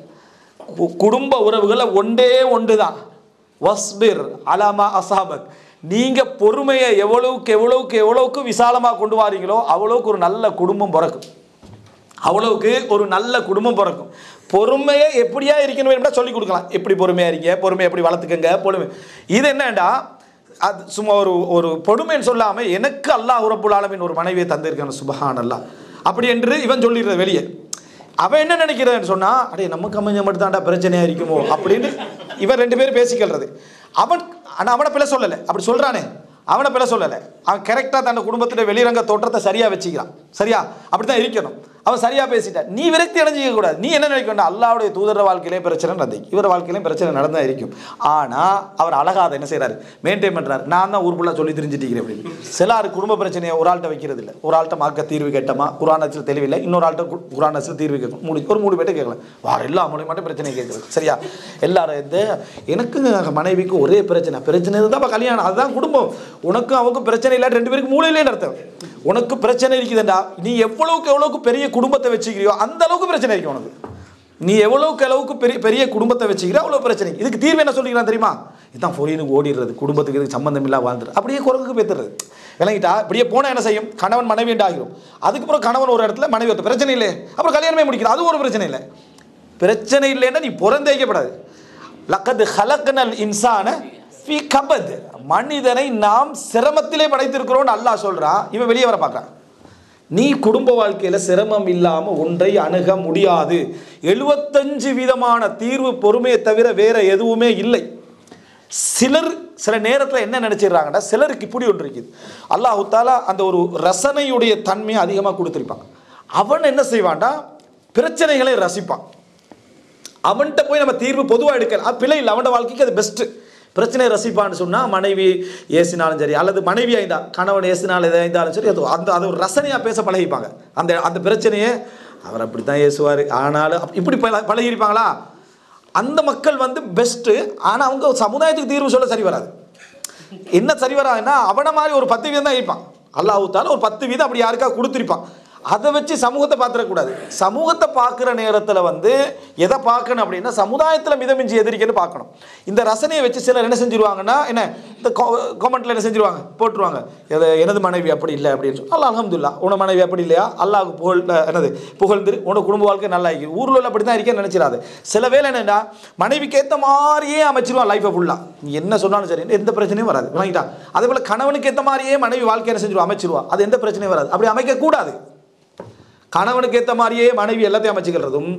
குடும்ப உறவுகளில் ஒன்று தான், வஸ்பிர் அலாமா அசாபக். நீங்கள் பொறுமையை எவ்வளவுக்கு விசாலமாக கொண்டு வாரீங்களோ அவ்வளவுக்கு ஒரு நல்ல குடும்பம் பிறக்கும். அவ்வளவுக்கு ஒரு நல்ல குடும்பம் பிறக்கும். பொறுமையை எப்படியா இருக்கணும் சொல்லி கொடுக்கலாம். எப்படி பொறுமையாக இருக்கீங்க, பொறுமையை எப்படி வளர்த்துக்கங்க, பொறுமை. இது என்னண்டா, அது சும்மா ஒரு பொறுமைன்னு சொல்லாமல் எனக்கு அல்லாஹ் ரப்புல் ஆலமீன் ஒரு மனைவியை தந்திருக்கான சுப்ஹானல்லாஹ் அப்படி என்று இவன் சொல்லிடுற வெளியே. அவன் என்ன நினைக்கிறேன்னு சொன்னா, அடே நமக்கு அமைஞ்ச மட்டும் தான்டா பிரச்சனையா இருக்குமோ அப்படின்னு இவன் 2 பேரும் பேசிக்கிறது. அவனை பிள்ளை சொல்லலை, அப்படி சொல்றானே அவனை பிள்ளை சொல்லலை. அவன் கரெக்டாக தன் குடும்பத்தில் வெளிரங்க தோற்றத்தை சரியா வச்சுக்கிறான். சரியா? அப்படித்தான் இருக்கணும். அவன் சரியா பேசிட்டான். நீ விரக்தி அடைஞ்சிக்க கூடாது. நீ என்ன நினைக்கணும்? அல்லாஹ்வுடைய தூதர் வாழ்க்கையிலே பிரச்சனை நடந்துச்சு, இவர் வாழ்க்கையிலேயும் பிரச்சனை நடந்தா இருக்கும். ஆனால் அவர் அழகாக என்ன செய்யறாரு? மெயின்டைன் பண்றாரு. நான் தான் ஊருக்குள்ள சொல்லி தெரிஞ்சுட்டிருக்கிறேன் அப்படின்னு. சிலர் குடும்ப பிரச்சனையை ஒரு ஆள்கிட்ட வைக்கிறது இல்லை. ஒரு ஆள்கிட்ட மார்க்க தீர்வு கேட்டமா, குர்ஆன் ஹதீஸ்ல தெளிவில்லை, இன்னொரு ஆள்கிட்ட குர்ஆன் ஹதீஸ்ல தீர்வு கேட்கணும். ஒரு 3 பேர்ட்ட கேட்கலாம். வார எல்லா மூலையும் மட்டும் பிரச்சனை கேட்குறது. சரியா? எல்லாரும் எனக்கு மனைவிக்கு ஒரே பிரச்சனை தான் கல்யாணம், அதுதான் குடும்பம். உனக்கும் அவனுக்கும் பிரச்சனை இல்லை, 2 பேருக்கு மூலையிலே அர்த்தம். உனக்கு பிரச்சனை இருக்குதுண்டா, நீ எவ்வளவுக்கு பெரிய குடும்பத்தை வச்சுக்கிறியோ அந்த அளவுக்கு பிரச்சனை இருக்கு உனக்கு. நீ எவ்வளவுக்கு பெரிய குடும்பத்தை வச்சுக்கிறியோ அவ்வளவு பிரச்சனை. இதுக்கு தீர்வு என்ன சொல்லிக்கிறான் தெரியுமா? இதுதான் ஃபொரீனுக்கு ஓடிடுறது, குடும்பத்துக்கு இதுக்கு சம்மந்தம் இல்லாமல் வாழ்ந்துரு, அப்படியே குரங்குக்கு பேத்துறது. விளங்கிட்டா? இப்படியே போனால் என்ன செய்யும்? கணவன் மனைவி ஆகிரும். அதுக்கப்புறம் கணவன் ஒரு இடத்துல, மனைவி ஒருத்தர், பிரச்சனை இல்லை. அப்புறம் கல்யாணமே முடிக்கிறது, அது ஒரு பிரச்சனை இல்லை. பிரச்சனை இல்லைன்னா நீ புறந்தேக்கப்படாது. லக்கது ஹலக்னல் இன்சான ஃபீ கபத், மனிதனை நாம் சிரமத்திலே படைத்திருக்கிறோம் அல்லாஹ் சொல்றான். இவன் வெளியே வர பார்க்குறான். நீ குடும்ப வாழ்க்கையில் சிரமம் இல்லாமல் ஒன்றை அணுக முடியாது. 75% தீர்வு பொறுமையை தவிர வேற எதுவுமே இல்லை. சிலர் சில நேரத்தில் என்ன நினைச்சிடறாங்கன்னா, சிலருக்கு இப்படி ஒன்று இருக்குது. அல்லாஹு தாலா அந்த ஒரு ரசனையுடைய தன்மையை அதிகமாக கொடுத்துருப்பாங்க. அவன் என்ன செய்வான்டா, பிரச்சனைகளை ரசிப்பான். அவன்கிட்ட போய் நம்ம தீர்வு பொதுவாக எடுக்கலாம், அது பிழை இல்லை. அவனோட வாழ்க்கைக்கு அது பெஸ்ட்டு. பிரச்சனையை ரசிப்பான்னு சொன்னால் மனைவி ஏசினாலும் சரி, அல்லது மனைவி ஆய்ந்தா கணவன் ஏசினாலும் எதாயிருந்தாலும் சரி, அது ஒரு ரசனையாக பேச பழகிப்பாங்க. அந்த பிரச்சனையை அவர் அப்படி தான் ஏசுவார், ஆனாலும் இப்படி பழகிருப்பாங்களா? அந்த மக்கள் பெஸ்ட்டு. ஆனால் அவங்க சமுதாயத்துக்கு தீர்வு சொல்ல சரி வராது. என்ன சரி வராதுன்னா, அவனை மாதிரி ஒரு 10% தான் இருப்பான். அல்லாஹ் தாலா ஒரு 10% அப்படி யாருக்கா கொடுத்துருப்பான். அதை வச்சு சமூகத்தை பார்த்துடக்கூடாது. சமூகத்தை பார்க்குற நேரத்தில் எதை பார்க்கணும் அப்படின்னா, சமுதாயத்தில் மிதமிஞ்சி எதிரிக்கன்னு பார்க்கணும். இந்த ரசனையை வச்சு சிலர் என்ன செஞ்சிருவாங்கன்னா, என்ன இந்த கமெண்ட்டில் என்ன செஞ்சிருவாங்க, போட்டுருவாங்க, எனது மனைவி அப்படி இல்லை அப்படின்னு சொல்லி. அல்லா அல்ஹம்துலில்லாஹ், உன மனைவி அப்படி இல்லையா, அல்லாஹ்வுக்கு புகழ்ந்து உன்னோட குடும்ப வாழ்க்கை நல்லா இருக்குது. ஊரில் உள்ள அப்படி தான் இருக்கேன்னு நினச்சிடாது. சில வேலை என்னென்னா, மனைவிக்கு ஏற்ற மாதிரியே அமைச்சிருவான் லைஃபை ஃபுல்லாக. நீ என்ன சொன்னாலும் சரி, எந்த பிரச்சனையும் வராது. வாங்கிட்டா? அதே போல் கணவனுக்கு ஏற்ற மாதிரியே மனைவி வாழ்க்கை என்ன செஞ்சிருவா, அமைச்சிருவா. அது எந்த பிரச்சனையும் வராது. அப்படி அமைக்கக்கூடாது. கணவனுக்கு ஏற்ற மாதிரியே மனைவி எல்லாத்தையும் அமைச்சுக்கிறதும்,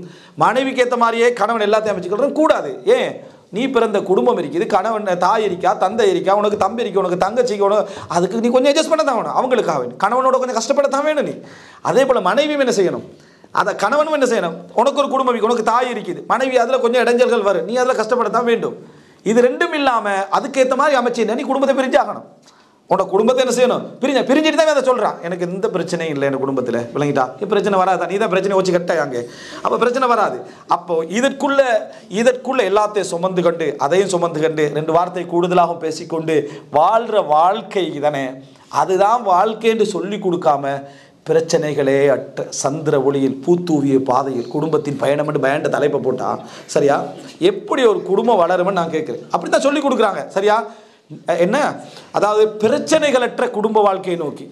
மனைவிக்கு ஏற்ற மாதிரியே கணவன் எல்லாத்தையும் அமைச்சுக்கிறதும் கூடாது. ஏன்? நீ பிறந்த குடும்பம் இருக்குது, கணவன் தாய் இருக்கா, தந்தை இருக்கா, உனக்கு தம்பி இருக்கு, உனக்கு தங்கச்சிக்கு, உனக்கு அதுக்கு நீ கொஞ்சம் அட்ஜஸ்ட் பண்ண தான் வேணும். அவங்களுக்காக கணவனோட கொஞ்சம் கஷ்டப்படத்தான் வேணும் நீ. அதே போல் மனைவியும் என்ன செய்யணும், அதை கணவனும் என்ன செய்யணும். உனக்கு ஒரு குடும்பம் இருக்குது, உனக்கு தாய் இருக்குது, மனைவி அதில் கொஞ்சம் இடைஞ்சல்கள் வரும், நீ அதில் கஷ்டப்படத்தான் வேண்டும். இது ரெண்டும் இல்லாமல் அதுக்கேற்ற மாதிரி அமைச்சின்னா நீ குடும்பத்தை பிரிஞ்சாகணும். உன்னோட குடும்பத்தை என்ன செய்யணும், பிரிஞ்சுட்டு தான் அதை சொல்கிறான். எனக்கு எந்த பிரச்சனையும் இல்லை என் குடும்பத்தில். விளங்கிட்டா? பிரச்சனை வராதா? நீ தான் பிரச்சனை வச்சு கட்டாங்க, அப்போ பிரச்சனை வராது. அப்போ இதற்குள்ள எல்லாத்தையும் சுமந்து கொண்டு, அதையும் சுமந்து கொண்டு, 2 வார்த்தை கூடுதலாகவும் பேசிக்கொண்டு வாழ்கிற வாழ்க்கை தானே, அதுதான் வாழ்க்கை என்று சொல்லி கொடுக்காம, பிரச்சனைகளே அற்ற சந்திர ஒளியில் பூத்தூவிய பாதையில் குடும்பத்தின் பயணம் என்று பயண்ட தலைப்பை போட்டா சரியா? எப்படி ஒரு குடும்பம் வளரும்னு நான் கேட்குறேன். அப்படி தான் சொல்லி கொடுக்குறாங்க. சரியா? என்ன, அதாவது பிரச்சனைகளற்ற குடும்ப வாழ்க்கையை நோக்கி.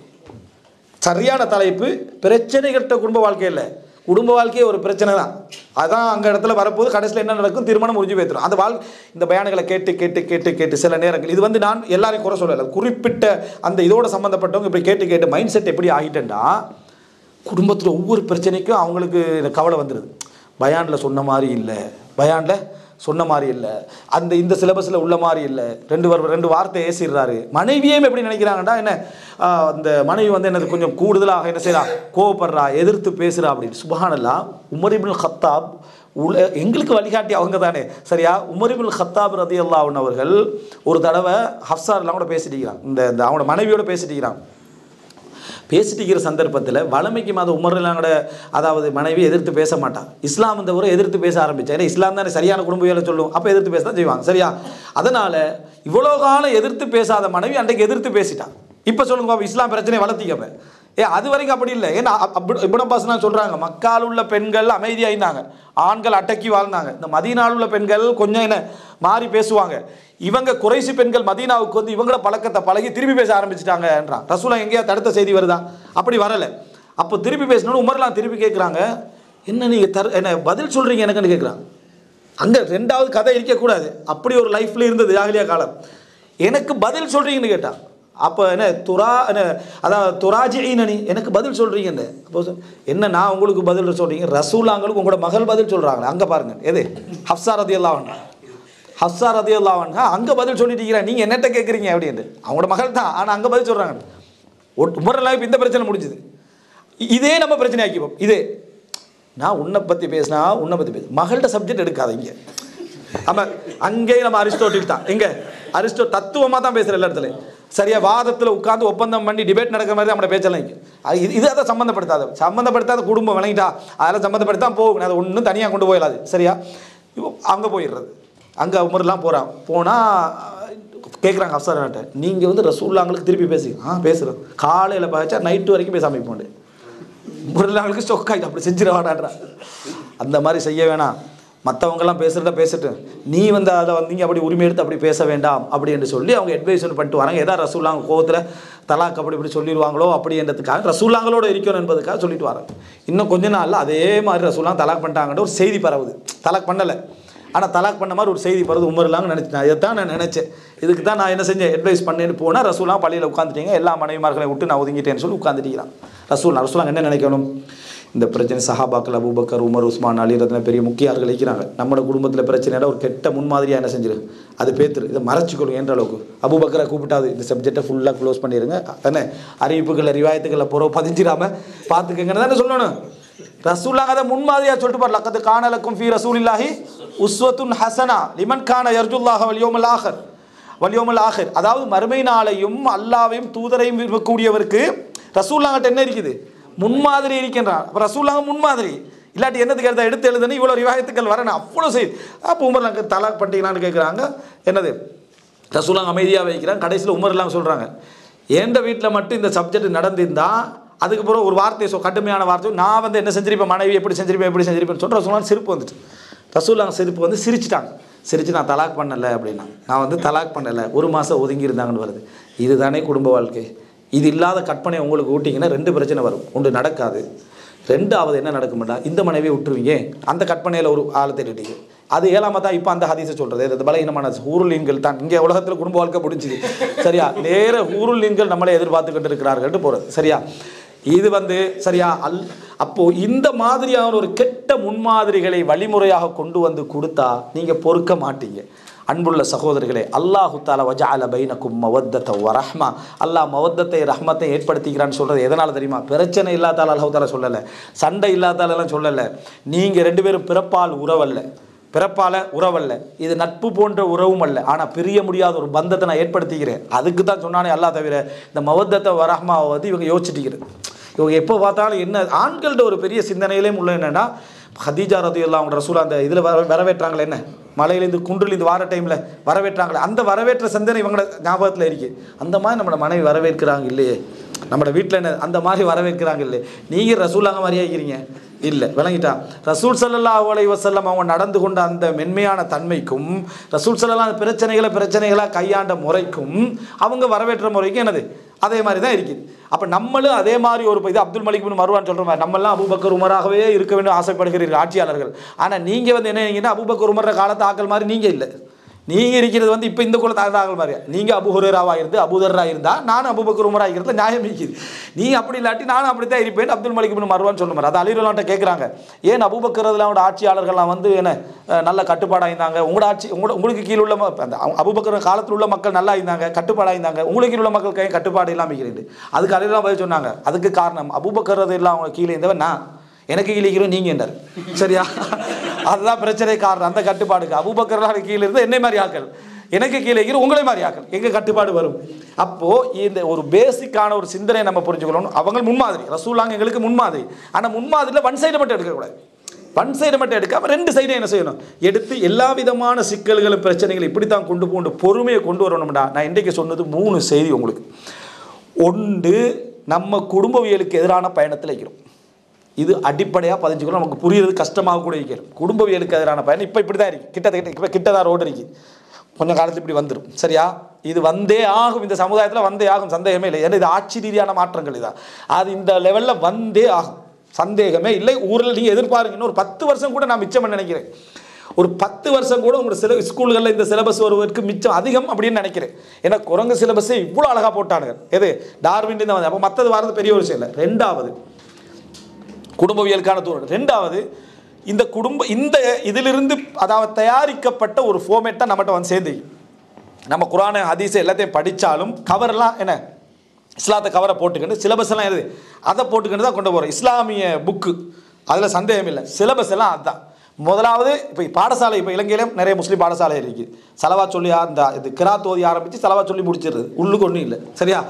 சரியான தலைப்பு பிரச்சனைகளற்ற குடும்ப வாழ்க்கை இல்லை, குடும்ப வாழ்க்கையே ஒரு பிரச்சனை தான். அதான் அங்கே இடத்துல வரப்போது கடைசியில் என்ன நடக்கும், திருமணம் முடிஞ்சு போய்த்துரும். அந்த இந்த பயான்களை கேட்டு கேட்டு கேட்டு கேட்டு சில நேரங்கள் இது நான் எல்லாரையும் குறை சொல்லலை, குறிப்பிட்ட அந்த இதோட சம்மந்தப்பட்டவங்க இப்படி கேட்டு கேட்டு மைண்ட் செட் எப்படி ஆகிட்டேன்னா, குடும்பத்தில் ஒவ்வொரு பிரச்சனைக்கும் அவங்களுக்கு கவலை வந்துடுது. பயானில் சொன்ன மாதிரி இல்லை, பயானில் சொன்ன மாதிரி இல்லை, இந்த சிலபஸில் உள்ள மாதிரி இல்லை, 2 வார்த்தை ஏசிடுறாரு. மனைவியும் எப்படி நினைக்கிறாங்கடா, என்ன அந்த மனைவி என்னது கொஞ்சம் கூடுதலாக என்ன செய்கிறா, கோவப்படுறா, எதிர்த்து பேசுகிறா அப்படின்னு. சுப்ஹானல்லாஹ், உமர் இப்னு கத்தாப் எங்களுக்கு வழிகாட்டி அவங்க தானே. சரியா? உமர் இப்னு கத்தாப் ரலியல்லாஹு அன்ஹு அவர்கள் ஒரு தடவை ஹஃப்ஸாலாம் கூட பேசிட்டுக்கிறான், இந்த அவனோட மனைவியோட பேசிட்டுக்கிறான். பேசிட்டுக்கிற சந்தர்ப்பத்தில் வளமைக்கு மாத உமர்லாங்கட அதாவது மனைவி எதிர்த்து பேச மாட்டான். இஸ்லாம் இந்த ஒரு எதிர்த்து பேச ஆரம்பித்தா. ஏன்னா இஸ்லாம் தானே சரியான குடும்பவியலை சொல்லும், அப்போ எதிர்த்து பேச தான் செய்வாங்க. சரியா? அதனால் இவ்வளோ காலம் எதிர்த்து பேசாத மனைவி அன்றைக்கு எதிர்த்து பேசிட்டான். இப்போ சொல்லுங்க பாப்பா, இஸ்லாம் பிரச்சனையை வளர்த்திக்கப்ப. அது வரைக்கும் அப்படி இல்லை. ஏன்னா இப்னு அப்பாஸ் சொல்கிறாங்க, மக்கால் உள்ள பெண்கள் அமைதியாயிருந்தாங்க, ஆண்கள் அடக்கி வாழ்ந்தாங்க. இந்த மதீனாவில் உள்ள பெண்கள் கொஞ்சம் என்ன மாறி பேசுவாங்க. இவங்க குறைசி பெண்கள் மதீனாவுக்கு இவங்கள பழக்கத்தை பழகி திருப்பி பேச ஆரம்பிச்சிட்டாங்கன்றான். ரசூலா எங்கேயா தடுத்த செய்தி வருதா? அப்படி வரலை. அப்போ திருப்பி பேசணும்னு உமர்லாம் திருப்பி கேட்குறாங்க, என்ன நீங்கள் என்ன பதில் சொல்கிறீங்க எனக்குன்னு கேட்குறாங்க. அங்கே 2வது கதை இருக்கக்கூடாது, அப்படி ஒரு லைஃப்பில் இருந்தது ஜாஹிலியா காலம். எனக்கு பதில் சொல்கிறீங்கன்னு கேட்டான். அப்போ என்ன அதாவது துராஜினி எனக்கு பதில் சொல்கிறீங்கன்னு. அப்போ என்ன நான் உங்களுக்கு பதில் சொல்கிறீங்க, ரசூலாங்களுக்கு உங்களோட மகள் பதில் சொல்கிறாங்களே, அங்கே பாருங்கள். எது? ஹஃப்ஸா ரலியல்லாஹு அன்ஹா. ஹஃப்ஸா ரலியல்லாஹு அன்ஹா அங்கே பதில் சொல்லிட்டு இருக்கிறேன், நீங்கள் என்னட்ட கேட்குறீங்க அப்படின்ட்டு. அவங்களோட மகள் தான், ஆனால் அங்கே பதில் சொல்கிறாங்க. உமர்லாம் இப்போ இந்த பிரச்சனை முடிஞ்சுது. இதே நம்ம பிரச்சனை ஆக்கிப்போம். இதே நான் உன்னை பற்றி பேசினா உன்னை பற்றி பேச, மகள்கிட்ட சப்ஜெக்ட் எடுக்காத. இங்கே நம்ம அங்கேயே நம்ம அரிஸ்டோட்டில் தான், எங்கே தத்துவமாக தான் பேசுகிற எல்லா இடத்துல. சரியா? வாதத்தில் உட்காந்து ஒப்பந்தம் பண்ணி டிபேட் நடக்கிற மாதிரி தான் நம்மளோட பேச்செல்லாம் இங்கே. இது அதை சம்மந்தப்படுத்தாத குடும்பம். விளங்கிட்டா? அதெல்லாம் சம்மந்தப்படுத்தான் போகும், அதை ஒன்றும் தனியாக கொண்டு போயிடாது. சரியா? இப்போ அங்கே போயிடுறது. அங்கே உமர்லாம் போனால் கேட்குறாங்க அப்சராட்ட, நீங்கள் ரசூலுல்லாஹ்களுக்கு திருப்பி பேசுகிறோம். காலையில் பார்த்தா நைட்டு வரைக்கும் பேசாமல் போண்டு. உமர்லாங்களுக்கு ஸ்டொக் ஆகிட்டு அப்படி செஞ்சிடவாடான்றா. அந்த மாதிரி செய்ய வேணாம். மற்றவங்கெல்லாம் பேசுகிறத பேசிட்டு நீ வந்து அதை வந்தீங்க அப்படி உரிமை எடுத்து அப்படி பேச வேண்டாம் அப்படி என்று சொல்லி அவங்க அட்வைஸ் பண்ணிட்டு வராங்க. ஏதாவது ரசூலுல்லாஹ் கோவத்தில் தலாக் அப்படி இப்படி சொல்லிடுவாங்களோ அப்படின்றதுக்காக ரசூலுல்லாஹ்களோடு இருக்கணும் என்பதுக்காக சொல்லிட்டு வராங்க. இன்னும் கொஞ்ச நாளில் அதே மாதிரி ரசூலுல்லாஹ் தலாக் பண்ணிட்டாங்கன்ற ஒரு செய்தி பரவுது. தலாக் பண்ணலை, ஆனால் தலாக் பண்ண மாதிரி ஒரு செய்தி பரவுது. உமர்லாங்க நினச்சேன், இதை தான் நான் நினச்சேன். இதுக்கு தான் நான் என்ன செஞ்சேன், அட்வைஸ் பண்ணேன்னு போனால் ரசூலுல்லாஹ் பள்ளியில் உட்காந்துட்டீங்க, எல்லா மனைவிமார்களை விட்டு நான் ஒதுங்கிட்டேன்னு சொல்லி உட்காந்துட்டீங்கிறான். ரசூலுல்லாஹ் என்ன நினைக்கணும், இந்த பிரச்சனை சஹாபாக்கள் அபூபக்கர் உமர் உஸ்மான் அலி ரத்ன பெரிய முக்கிய ஆள்கள் இருக்கிறாங்க. நம்மளோட குடும்பத்தில் பிரச்சனையோட ஒரு கெட்ட முன்மாதிரியாக என்ன செஞ்சிரு, அது பேத்துரு, இதை மறைச்சிக்கொள்ளும் என்ற அளவுக்கு. அபூபக்கரை கூப்பிட்டாது இந்த சப்ஜெக்டை ஃபுல்லாக க்ளோஸ் பண்ணிடுங்க, என்ன அறிவிப்புகளை ரிவாயத்துக்களை புறவு பதிஞ்சிடாமல் பார்த்துக்கங்கன்னு தானே சொல்லணும். ரசூலுல்லாஹ் அதை முன்மாதிரியாக சொல்லிட்டு பாரு, லக்கத் கான லக்கும் ஃபீ ரசூலில்லாஹி உஸ்வத்துன் ஹஸனா லிமன் கான யர்ஜுல்லாஹ வல் யௌமல் ஆகிர். அதாவது மறுமை நாளையும் அல்லாஹ்வையும் தூதரையும் விரும்பக்கூடியவருக்கு ரசூலுல்லாஹ்ட்ட என்ன இருக்குது, முன்மாதிரி இருக்கின்றான். அப்போ ரசூலுல்லாஹ் முன்மாதிரி இல்லாட்டி என்னதுக்கு எடுத்து எழுதுன்னு இவ்வளோ ரிவாயத்துக்கள் வரணும், அவ்வளோ செய்யுது. அப்போ உமர்லாங்க தலாக் பண்ணிட்டீங்களான்னு கேட்குறாங்க. என்னது ரசூலுல்லாஹ் அமைதியாக வைக்கிறாங்க. கடைசியில் உமர்லாம் சொல்கிறாங்க, எந்த வீட்டில் மட்டும் இந்த சப்ஜெக்ட் நடந்திருந்தால் அதுக்கப்புறம் ஒரு வார்த்தையை கடுமையான வார்த்தை, நான் வந்து என்ன செஞ்சிருப்பேன், மனைவி எப்படி செஞ்சிருப்பேன்னு சொல்கிற ரசூலுல்லாஹ் சிரிப்பு வந்துட்டு, ரசூலுல்லாஹ் சிரிப்பு வந்து சிரிச்சிட்டாங்க. சிரிச்சு நான் தலாக் பண்ணலை அப்படின்னா, நான் வந்து தலாக் பண்ணலை, 1 மாதம் ஒதுங்கி இருந்தாங்கன்னு வருது. இதுதானே குடும்ப வாழ்க்கை. இது இல்லாத கற்பனை உங்களுக்கு ஊட்டிங்கன்னா 2 பிரச்சனை வரும். ஒன்று நடக்காது, 2வது என்ன நடக்கும்டா, இந்த மனைவியை விட்டுருவீங்க, அந்த கற்பனையில் ஒரு ஆளை தேடிட்டீங்க. அது 7ஆம் தான் இப்போ அந்த ஹதீஸை சொல்கிறது, இது பலகீனமான ஊருலீன்கள் தான் இங்கே உலகத்தில் குடும்ப வாழ்க்கை முடிஞ்சுது. சரியா, நேர ஊருலீன்கள் நம்மளை எதிர்பார்த்துக்கிட்டு இருக்கிறார்கள் போகிறது. சரியா, இது வந்து சரியா அப்போது இந்த மாதிரியான ஒரு கெட்ட முன்மாதிரிகளை வழிமுறையாக கொண்டு வந்து கொடுத்தா நீங்கள் பொறுக்க மாட்டீங்க. அன்புள்ள சகோதரர்களே, அல்லாஹு தஆலா வஜஅல பைனக்கும் மவத்தத வ ரஹ்மா, அல்லாஹ் மவத்தத்தை ரஹ்மத்தை ஏற்படுத்திக்கிறான்னு சொல்கிறது எதனால் தெரியுமா? பிரச்சனை இல்லாதால அல்லாஹு தஆலா சொல்லலை, சண்டை இல்லாதாலெல்லாம் சொல்லலை. நீங்கள் 2 பேரும் பிறப்பால் உறவல்ல, இது நட்பு போன்ற உறவும் அல்ல, ஆனால் பிரிய முடியாத ஒரு பந்தத்தை நான் ஏற்படுத்திக்கிறேன். அதுக்கு தான் சொன்னானே அல்லாஹ். தவிர இந்த மவத்தத்தை வ ரஹ்மாவை வந்து இவங்க யோசிச்சுட்டிக்கிறது. இவங்க எப்போ பார்த்தாலும் என்ன ஆண்கள்கிட்ட ஒரு பெரிய சிந்தனையிலே உள்ள என்னென்னா, ஹதீஜா ரலியல்லாஹு அன்ஹா ரசூல் அந்த இதில் வரவேற்றாங்களே, என்ன மலையிலேருந்து குன்றிலேருந்து வார டைமில் வரவேற்றாங்களே, அந்த வரவேற்ற சிந்தனை இவங்களோட ஞாபகத்தில் இருக்குது. அந்த மாதிரி நம்மளோட மனைவி வரவேற்கிறாங்க இல்லையே, நம்மளோட வீட்டில் என்ன அந்த மாதிரி வரவேற்கிறாங்க இல்லையே, நீங்கள் ரசூலாங்க மாதிரியே இருக்கிறீங்க இல்லை. விளங்கிட்டா, ரசூல் ஸல்லல்லாஹு அலைஹி வஸல்லம் அவங்க நடந்து கொண்ட அந்த மென்மையான தன்மைக்கும், ரசூல் ஸல்லல்லாஹு பிரச்சனைகளாக கையாண்ட முறைக்கும், அவங்க வரவேற்ற முறைக்கும் என்னது அதே மாதிரி தான் இருக்குது. அப்போ நம்மளும் அதே மாதிரி ஒரு இது அப்துல் மலிக் பின் மர்வான் சொல்கிற மாதிரி நம்மளாம் அபூபக்கர் உமராகவே இருக்க வேண்டும் ஆசைப்படுகிறீர்கள் ஆட்சியாளர்கள். ஆனால் நீங்கள் வந்து என்ன அபூபக்கர் உமர காலத்து ஆக்கள் மாதிரி நீங்கள் இல்லை. நீங்கள் இருக்கிறது வந்து இப்போ இந்த குலத்தை ஆகல் மாதிரியா, நீங்கள் அபு ஹுரைராவாக இருந்து அபூதர்ரா இருந்தால் நானும் அபூபக்கர் உமராக இருக்கிறதுல நியாயம் இருக்குது. நீ அப்படி இல்லாட்டி நானும் அப்படி தான் இருப்பேன் அப்துல் மலிக் பின் மர்வான் சொல்ல மாதிரி. அது அலி ரலியல்லாஹு அன்ஹு கேட்குறாங்க, ஏன் அபூபக்கர் ரலியல்லாஹு ஆட்சியாளர்கள்லாம் வந்து என்ன நல்ல கட்டுப்பாடாக இருந்தாங்க, உங்களோட ஆட்சி உங்களுக்கு கீழே உள்ள அந்த அபூபக்கர் காலத்தில் உள்ள மக்கள் நல்லா இருந்தாங்க, கட்டுப்பாடாக இருந்தாங்க, உங்களுக்கு கீழே உள்ள மக்கள் கை கட்டுப்பாடு இல்லாமல் இருக்கிறது. அதுக்கு அலி ரலியல்லாஹு பதில் சொன்னாங்க, அதுக்கு காரணம் அபூபக்கர் ரலியல்லாஹு அவங்க கீழே இருந்தவன் நான், எனக்கு கீழே இருக்கிறோம் நீங்கள் என்றார். சரியா, அதுதான் பிரச்சனை காரணம். அந்த கட்டுப்பாடுக்கு அபூபக்கர் கீழே இருந்து என்னை மாதிரி ஆக்கள், எனக்கு கீழே இருக்கிற உங்களை மாதிரி ஆக்கள், எங்கள் கட்டுப்பாடு வரும். அப்போது இந்த ஒரு பேசிக்கான ஒரு சிந்தனை நம்ம புரிஞ்சுக்கணும். அவங்க முன்மாதிரி, ரசூலுல்லாஹ் எங்களுக்கு முன்மாதிரி. ஆனால் முன்மாதிரியில் ஒன் சைடை மட்டும் எடுக்கக்கூடாது. ஒன் சைடை மட்டும் எடுக்காமல் 2 சைடும் என்ன செய்யணும், எடுத்து எல்லா விதமான சிக்கல்களும் பிரச்சனைகள் இப்படி தான் கொண்டு போண்டு பொறுமையை கொண்டு வரணும்டா. நான் இன்றைக்கு சொன்னது 3 செய்தி உங்களுக்கு. ஒன்று, நம்ம குடும்பவியலுக்கு எதிரான பயணத்தில் இருக்கிறோம். இது அடிப்படையாக பதிஞ்சுக்கணும், நமக்கு புரியுறது கஷ்டமாக கூட இருக்கிறோம். குடும்பவியலுக்கு எதிரான பயணம் இப்போ இப்படி தான் இருக்குது, இப்போ கிட்டதான் ரோடு இருக்குது, கொஞ்சம் காலத்தில் இப்படி வந்துடும். சரியா, இது வந்தே ஆகும், இந்த சமுதாயத்தில் வந்தே ஆகும், சந்தேகமே இல்லை. ஏன்னா இது ஆட்சி ரீதியான மாற்றங்கள் இதான், அது இந்த லெவலில் வந்தே ஆகும், சந்தேகமே இல்லை. ஊரில் நீங்கள் எதிர்பாருங்க, இன்னும் ஒரு 10 வருஷம் கூட நான் மிச்சம் நினைக்கிறேன். ஒரு 10 வருஷம் கூட உங்களோட ஸ்கூல்களில் இந்த சிலபஸ் வருவதற்கு மிச்சம் அதிகம் அப்படின்னு நினைக்கிறேன். ஏன்னா குரங்கு சிலபஸே இவ்வளோ அழகாக போட்டானுங்க. எது டார்வின் தான் வந்து, அப்போ மற்றது வரது பெரிய விஷயம் இல்லை. 2வது குடும்பவியலுக்கான தூரம். 2வது இந்த இதிலிருந்து அதாவது தயாரிக்கப்பட்ட ஒரு ஃபார்மேட் தான் நம்மகிட்ட வந்து சேர்ந்து. நம்ம குர்ஆன் ஹதீஸ் எல்லாத்தையும் படித்தாலும் கவரெல்லாம் என்ன இஸ்லாத்தை கவரை போட்டுக்கிட்டு சிலபஸ் எல்லாம் எது அதை போட்டுக்கிட்டு தான் கொண்டு போகிறோம். இஸ்லாமிய புக்கு அதில் சந்தேகம் இல்லை, சிலபஸ் எல்லாம் அதுதான். முதலாவது இப்போ பாடசாலை, இப்போ இலங்கையிலும் நிறைய முஸ்லீம் பாடசாலை இருக்குது. சலவா சொல்லி அந்த இது கிராத் ஓதி ஆரம்பித்து சலவா சொல்லி முடிச்சிடுறது, உள்ளுக்கு ஒன்றும் இல்லை. சரியா,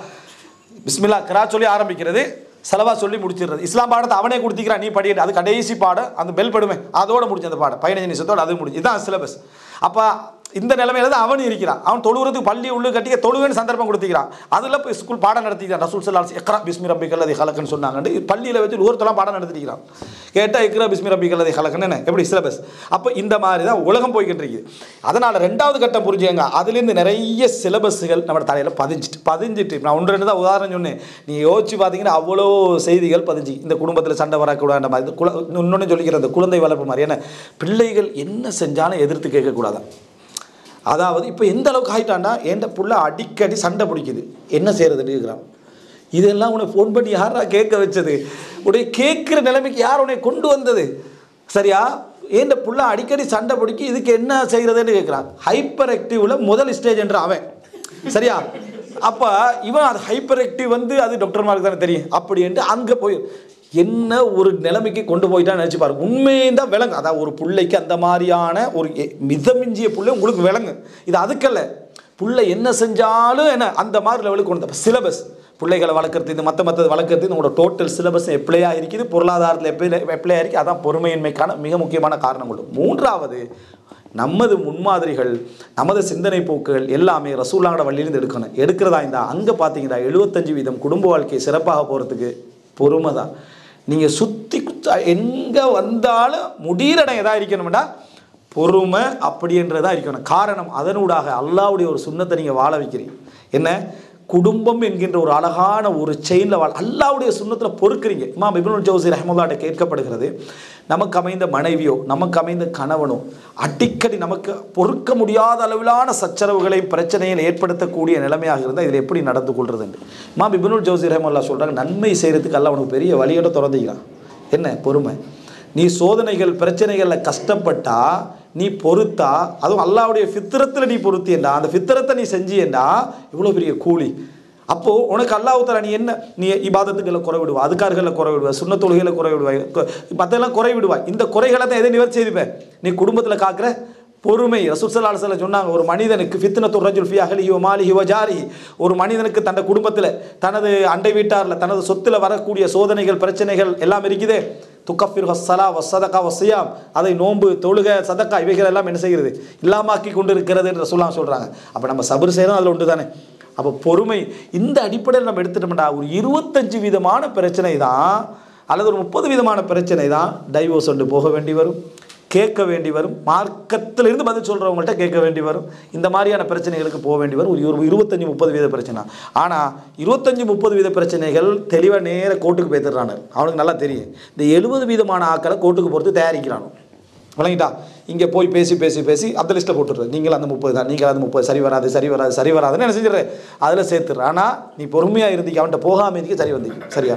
பிஸ்மில்லா கிராத் சொல்லி ஆரம்பிக்கிறது, செலவா சொல்லி முடிச்சிடுறது. இஸ்லாம் பாடத்தை அவனே கொடுத்திக்கிறான், நீ படிக்கிற அது கடைசி பாடம், அந்த பெல் படுமே அதோட முடிச்சு அந்த பாடம் 15 நிமிஷத்தோடு அது முடிஞ்சு. இதுதான் சிலபஸ். அப்போ இந்த நிலைமையில தான் அவன் இருக்கிறான். அவன் தொழுகிறதுக்கு பள்ளி உள்ளு கட்டிக்க தொழுவேன்னு சந்தர்ப்பம் கொடுத்துக்கிறான். அதில் இப்போ ஸ்கூல் பாடம் நடத்திக்கிறான். ரசூல் ஸல்லல்லாஹு அலைஹி வஸல்லம் இக்ரா பிஸ்மி ரப்பிக்கல் லதீ ஹலக்னு சொன்னாங்கன்னு பள்ளியில் வச்சு ஒருத்தலாம் பாடம் நடத்திக்கிறான். கேட்டால் இக்ரா பிஸ்மி ரப்பிக்கல் லதீ ஹலக்னு என்ன எப்படி சிலபஸ். அப்போ இந்த மாதிரி தான் உலகம் போய்கிட்டு இருக்குது. அதனால் ரெண்டாவது கட்டம் புரிஞ்சுங்க, அதுலேருந்து நிறைய சிலபஸ்கள் நம்ம தலையில் பதிஞ்சிட்டு நான் ஒன்று ரெண்டு தான் உதாரணம் சொன்னேன். நீங்கள் யோசிச்சு பார்த்தீங்கன்னா அவ்வளோ செய்திகள் பதிஞ்சு. இந்த குடும்பத்தில் சண்டை வரக்கூடாது மாதிரி இன்னொன்று சொல்லிக்கிறது குழந்தை வளர்ப்பு மாதிரி. ஏன்னா பிள்ளைகள் என்ன செஞ்சாலும் எதிர்த்து கேட்கக்கூடாதான். அதாவது இப்போ எந்த அளவுக்கு ஆகிட்டான்டா, என் புள்ள அடிக்கடி சண்டை பிடிக்குது, என்ன செய்யறதுன்னு இருக்கிறான். இதெல்லாம் உன்னை ஃபோன் பண்ணி யாரா கேட்க வச்சது, உடைய கேட்குற நிலைமைக்கு யார் உன்னை கொண்டு வந்தது? சரியா, ஏன் புள்ள அடிக்கடி சண்டை பிடிக்கி இதுக்கு என்ன செய்யறதுன்னு கேட்குறான். ஹைப்பர் ஆக்டிவ்ல முதல் ஸ்டேஜ் என்ற அவன். சரியா, அப்போ இவன் அது ஹைப்பர் ஆக்டிவ் அது டாக்டர்மாருக்கு தானே தெரியும். அப்படி என்று அங்கே போய் என்ன ஒரு நிலைமைக்கு கொண்டு போயிட்டான்னு நினச்சி பாருங்க. உண்மைதான் விளங்கு. அதாவது ஒரு பிள்ளைக்கு அந்த மாதிரியான ஒரு மிதமிஞ்சிய பிள்ளை உங்களுக்கு விளங்கு. இது அதுக்கல்ல, பிள்ளை என்ன செஞ்சாலும் என்ன அந்த மாதிரி லெவலுக்கு கொண்டு சிலபஸ் பிள்ளைகளை வளர்க்குறது, இது மற்றது வளர்க்குறது, உங்களோட டோட்டல் சிலபஸ் எப்படியா இருக்குது, பொருளாதாரத்தில் எப்படியா இருக்குது. அதான் பொறுமையின்மைக்கான மிக முக்கியமான காரணங்கள். மூன்றாவது, நமது முன்மாதிரிகள், நமது சிந்தனை போக்குகள் எல்லாமே ரசூலுல்லாஹ்வோட வழியிலிருந்து எடுக்கிறதா இருந்தால் அங்கே பார்த்தீங்கன்னா 75% குடும்ப வாழ்க்கையை சிறப்பாக போகிறதுக்கு பொறுமை தான். நீங்கள் சுற்றி எங்கே வந்தாலும் முடிகிற எதாக இருக்கணும்டா பொறுமை அப்படின்றதா இருக்கணும். காரணம், அதனூடாக அல்லாஹ்வுடைய ஒரு சுன்னத்தை நீங்கள் வாழ வைக்கிறீங்க. என்ன, குடும்பம் என்கின்ற ஒரு அழகான ஒரு செயினில் அல்லாஹ்வுடைய சுன்னத்தில் பொறுக்கிறீங்க. இமாம் இப்னுல் ஜௌஸி ரஹ்மத்துல்லாஹி கேட்கப்படுகிறது, நமக்கு அமைந்த மனைவியோ நமக்கு அமைந்த கணவனோ அடிக்கடி நமக்கு பொறுக்க முடியாத அளவிலான சச்சரவுகளையும் பிரச்சனையும் ஏற்படுத்தக்கூடிய நிலைமையாக இருந்தால் இதில் எப்படி நடந்து கொள்வது என்று இமாம் இப்னுல் ஜௌஸி ரஹ்மத்துல்லாஹி சொல்கிறாங்க, நன்மை செய்கிறதுக்கு அல்லாஹ் அவனுக்கு பெரிய வழியோட திறந்துக்கிறான். என்ன, பொறுமை. நீ சோதனைகள் பிரச்சனைகளில் கஷ்டப்பட்டா, நீ பொறுத்தா, அதுவும் அல்லாஹ்வுடைய ஃபித்ரத்தில் நீ பொறுத்தியண்டா, அந்த ஃபித்ரத்தை நீ செஞ்சியண்டா இவ்வளோ பெரிய கூலி. அப்போது உனக்கு அல்லாஹ் தஆலா நீ இபாதத்துக்களை குறை விடுவா, அதுக்கார்களில் குறை விடுவா, சுன்னத் தொழுகையில் குறை விடுவாய், மற்றெல்லாம் குறை விடுவாய். இந்த குறைகளை தான் எதை நிவர்த்தி செய்துப்பேன், நீ குடும்பத்தில் காக்கிற பொறுமை. ரசூல் ஸல்லல்லாஹு அலைஹி வஸல்லம் சொன்னாங்க, ஒரு மனிதனுக்கு ஃபித்னத்து ரஜுல் ஃபீ அஹ்லிஹி வ மாலிஹி வ ஜாரிஹி, ஒரு மனிதனுக்கு தன்னுடைய குடும்பத்தில் தனது அண்டை வீட்டாரில் தனது சொத்தில் வரக்கூடிய சோதனைகள் பிரச்சனைகள் எல்லாம் இருக்குதே, துக்கஃபிர் ஹஸ்ஸலா வஸ்ஸதகா வஸ்ஸியாம், அதை நோன்பு தொழுகை சதக்கா இவைகள் எல்லாம் என்ன செய்கிறது, இல்லாமாக்கி கொண்டு இருக்கிறது என்று ரசூலுல்லாஹ் சொல்கிறாங்க. அப்போ நம்ம சபர் செய்கிறோம், அதில் உண்டு தானே. அப்போ பொறுமை இந்த அடிப்படையில் நம்ம எடுத்துட்டோம்டா ஒரு 25% பிரச்சனை தான் அல்லது ஒரு 30% பிரச்சனை தான் டைவோர்ஸ் கொண்டு போக வேண்டி வரும், கேட்க வேண்டி வரும், மார்க்கத்திலிருந்து பதில் சொல்கிறவங்கள்ட்ட கேட்க வேண்டி வரும், இந்த மாதிரியான பிரச்சனைகளுக்கு போக வேண்டி வரும். ஒரு 25-30% பிரச்சனை. ஆனால் 25-30% பிரச்சனைகள் தெளிவாக நேர கோர்ட்டுக்கு போய்த்துறானு அவனுக்கு நல்லா தெரியும். இந்த 70% ஆக்களை கோர்ட்டுக்கு போகிறது தயாரிக்கிறானோ விளங்கிட்டா. இங்கே போய் பேசி பேசி பேசி அந்த லிஸ்ட்டில் போட்டுடுறது, நீங்கள் அந்த 30 தான், நீங்கள் அந்த 30 சரி வராதுன்னு என்ன செஞ்சிடற, அதில் சேர்த்துடுற. ஆனால் நீ பொறுமையாக இருந்திக்கு, அவன்கிட்ட போகாமல் இருந்திக்கு சரி வந்திக்கு. சரியா,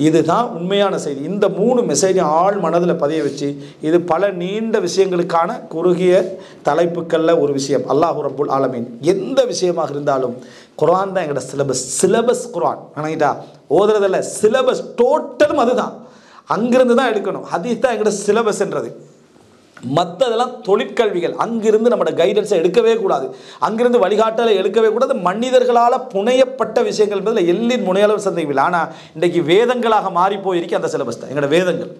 இதுதான் உண்மையான செய்தி. இந்த 3 மெசேஜையும் ஆள் மனதில் பதிய வச்சு, இது பல நீண்ட விஷயங்களுக்கான குறுகிய தலைப்புக்களில் ஒரு விஷயம். அல்லாஹ் ரப்புல் ஆலமீன் எந்த விஷயமாக இருந்தாலும் குர்ஆன் தான் எங்களோட சிலபஸ் குர்ஆன் வணங்கிட்டா, ஓதுறதில்ல சிலபஸ் டோட்டலும் அதுதான், அங்கிருந்து தான் எடுக்கணும். ஹதீஸ் தான் எங்களோட சிலபஸ்ன்றது. மற்றதெல்லாம் தொழிற்கல்விகள், அங்கிருந்து நம்மளோட கைடன்ஸை எடுக்கவே கூடாது, அங்கிருந்து வழிகாட்டலை எடுக்கவே கூடாது. மனிதர்களால் புனையப்பட்ட விஷயங்கள் என்பதில் எல்லின் முனையளவு சந்தேகமில்லை. ஆனால் இன்றைக்கு வேதங்களாக மாறி போயிருக்கு அந்த சிலபஸ் தான் எங்களோட வேதங்கள்.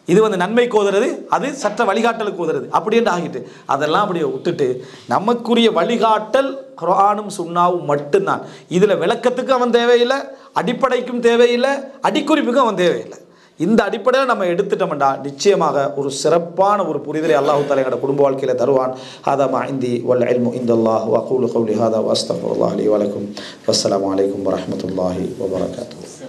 இது நன்மைக்கு ஓதுறது, அது சட்ட வழிகாட்டலுக்கு ஓதுறது அப்படின்னு ஆகிட்டு, அதெல்லாம் அப்படியே விட்டுட்டு நமக்குரிய வழிகாட்டல் குர்ஆனும் சுன்னாவும் மட்டும்தான். இதில் விளக்கத்துக்கும் அவன் தேவையில்லை, அடிப்படைக்கும் தேவையில்லை, அடிக்குறிப்புக்கும் அவன் தேவையில்லை. இந்த அடிப்படையில் நம்ம எடுத்துட்டோம்டா நிச்சயமாக ஒரு சிறப்பான ஒரு புரிதலை அல்லாஹ் தஆலா எங்களோட குடும்ப வாழ்க்கையில் தருவான். ஹாதா மா இந்தி வல் இல்மு இந்தல்லாஹ் வ அகூலு கௌலி ஹாதா வ அஸ்தக்ஃபிருல்லாஹ் லி வ லக்கும். வஸ்ஸலாமு அலைக்கும் வ ரஹ்மத்துல்லாஹி வ பரகாத்துஹு.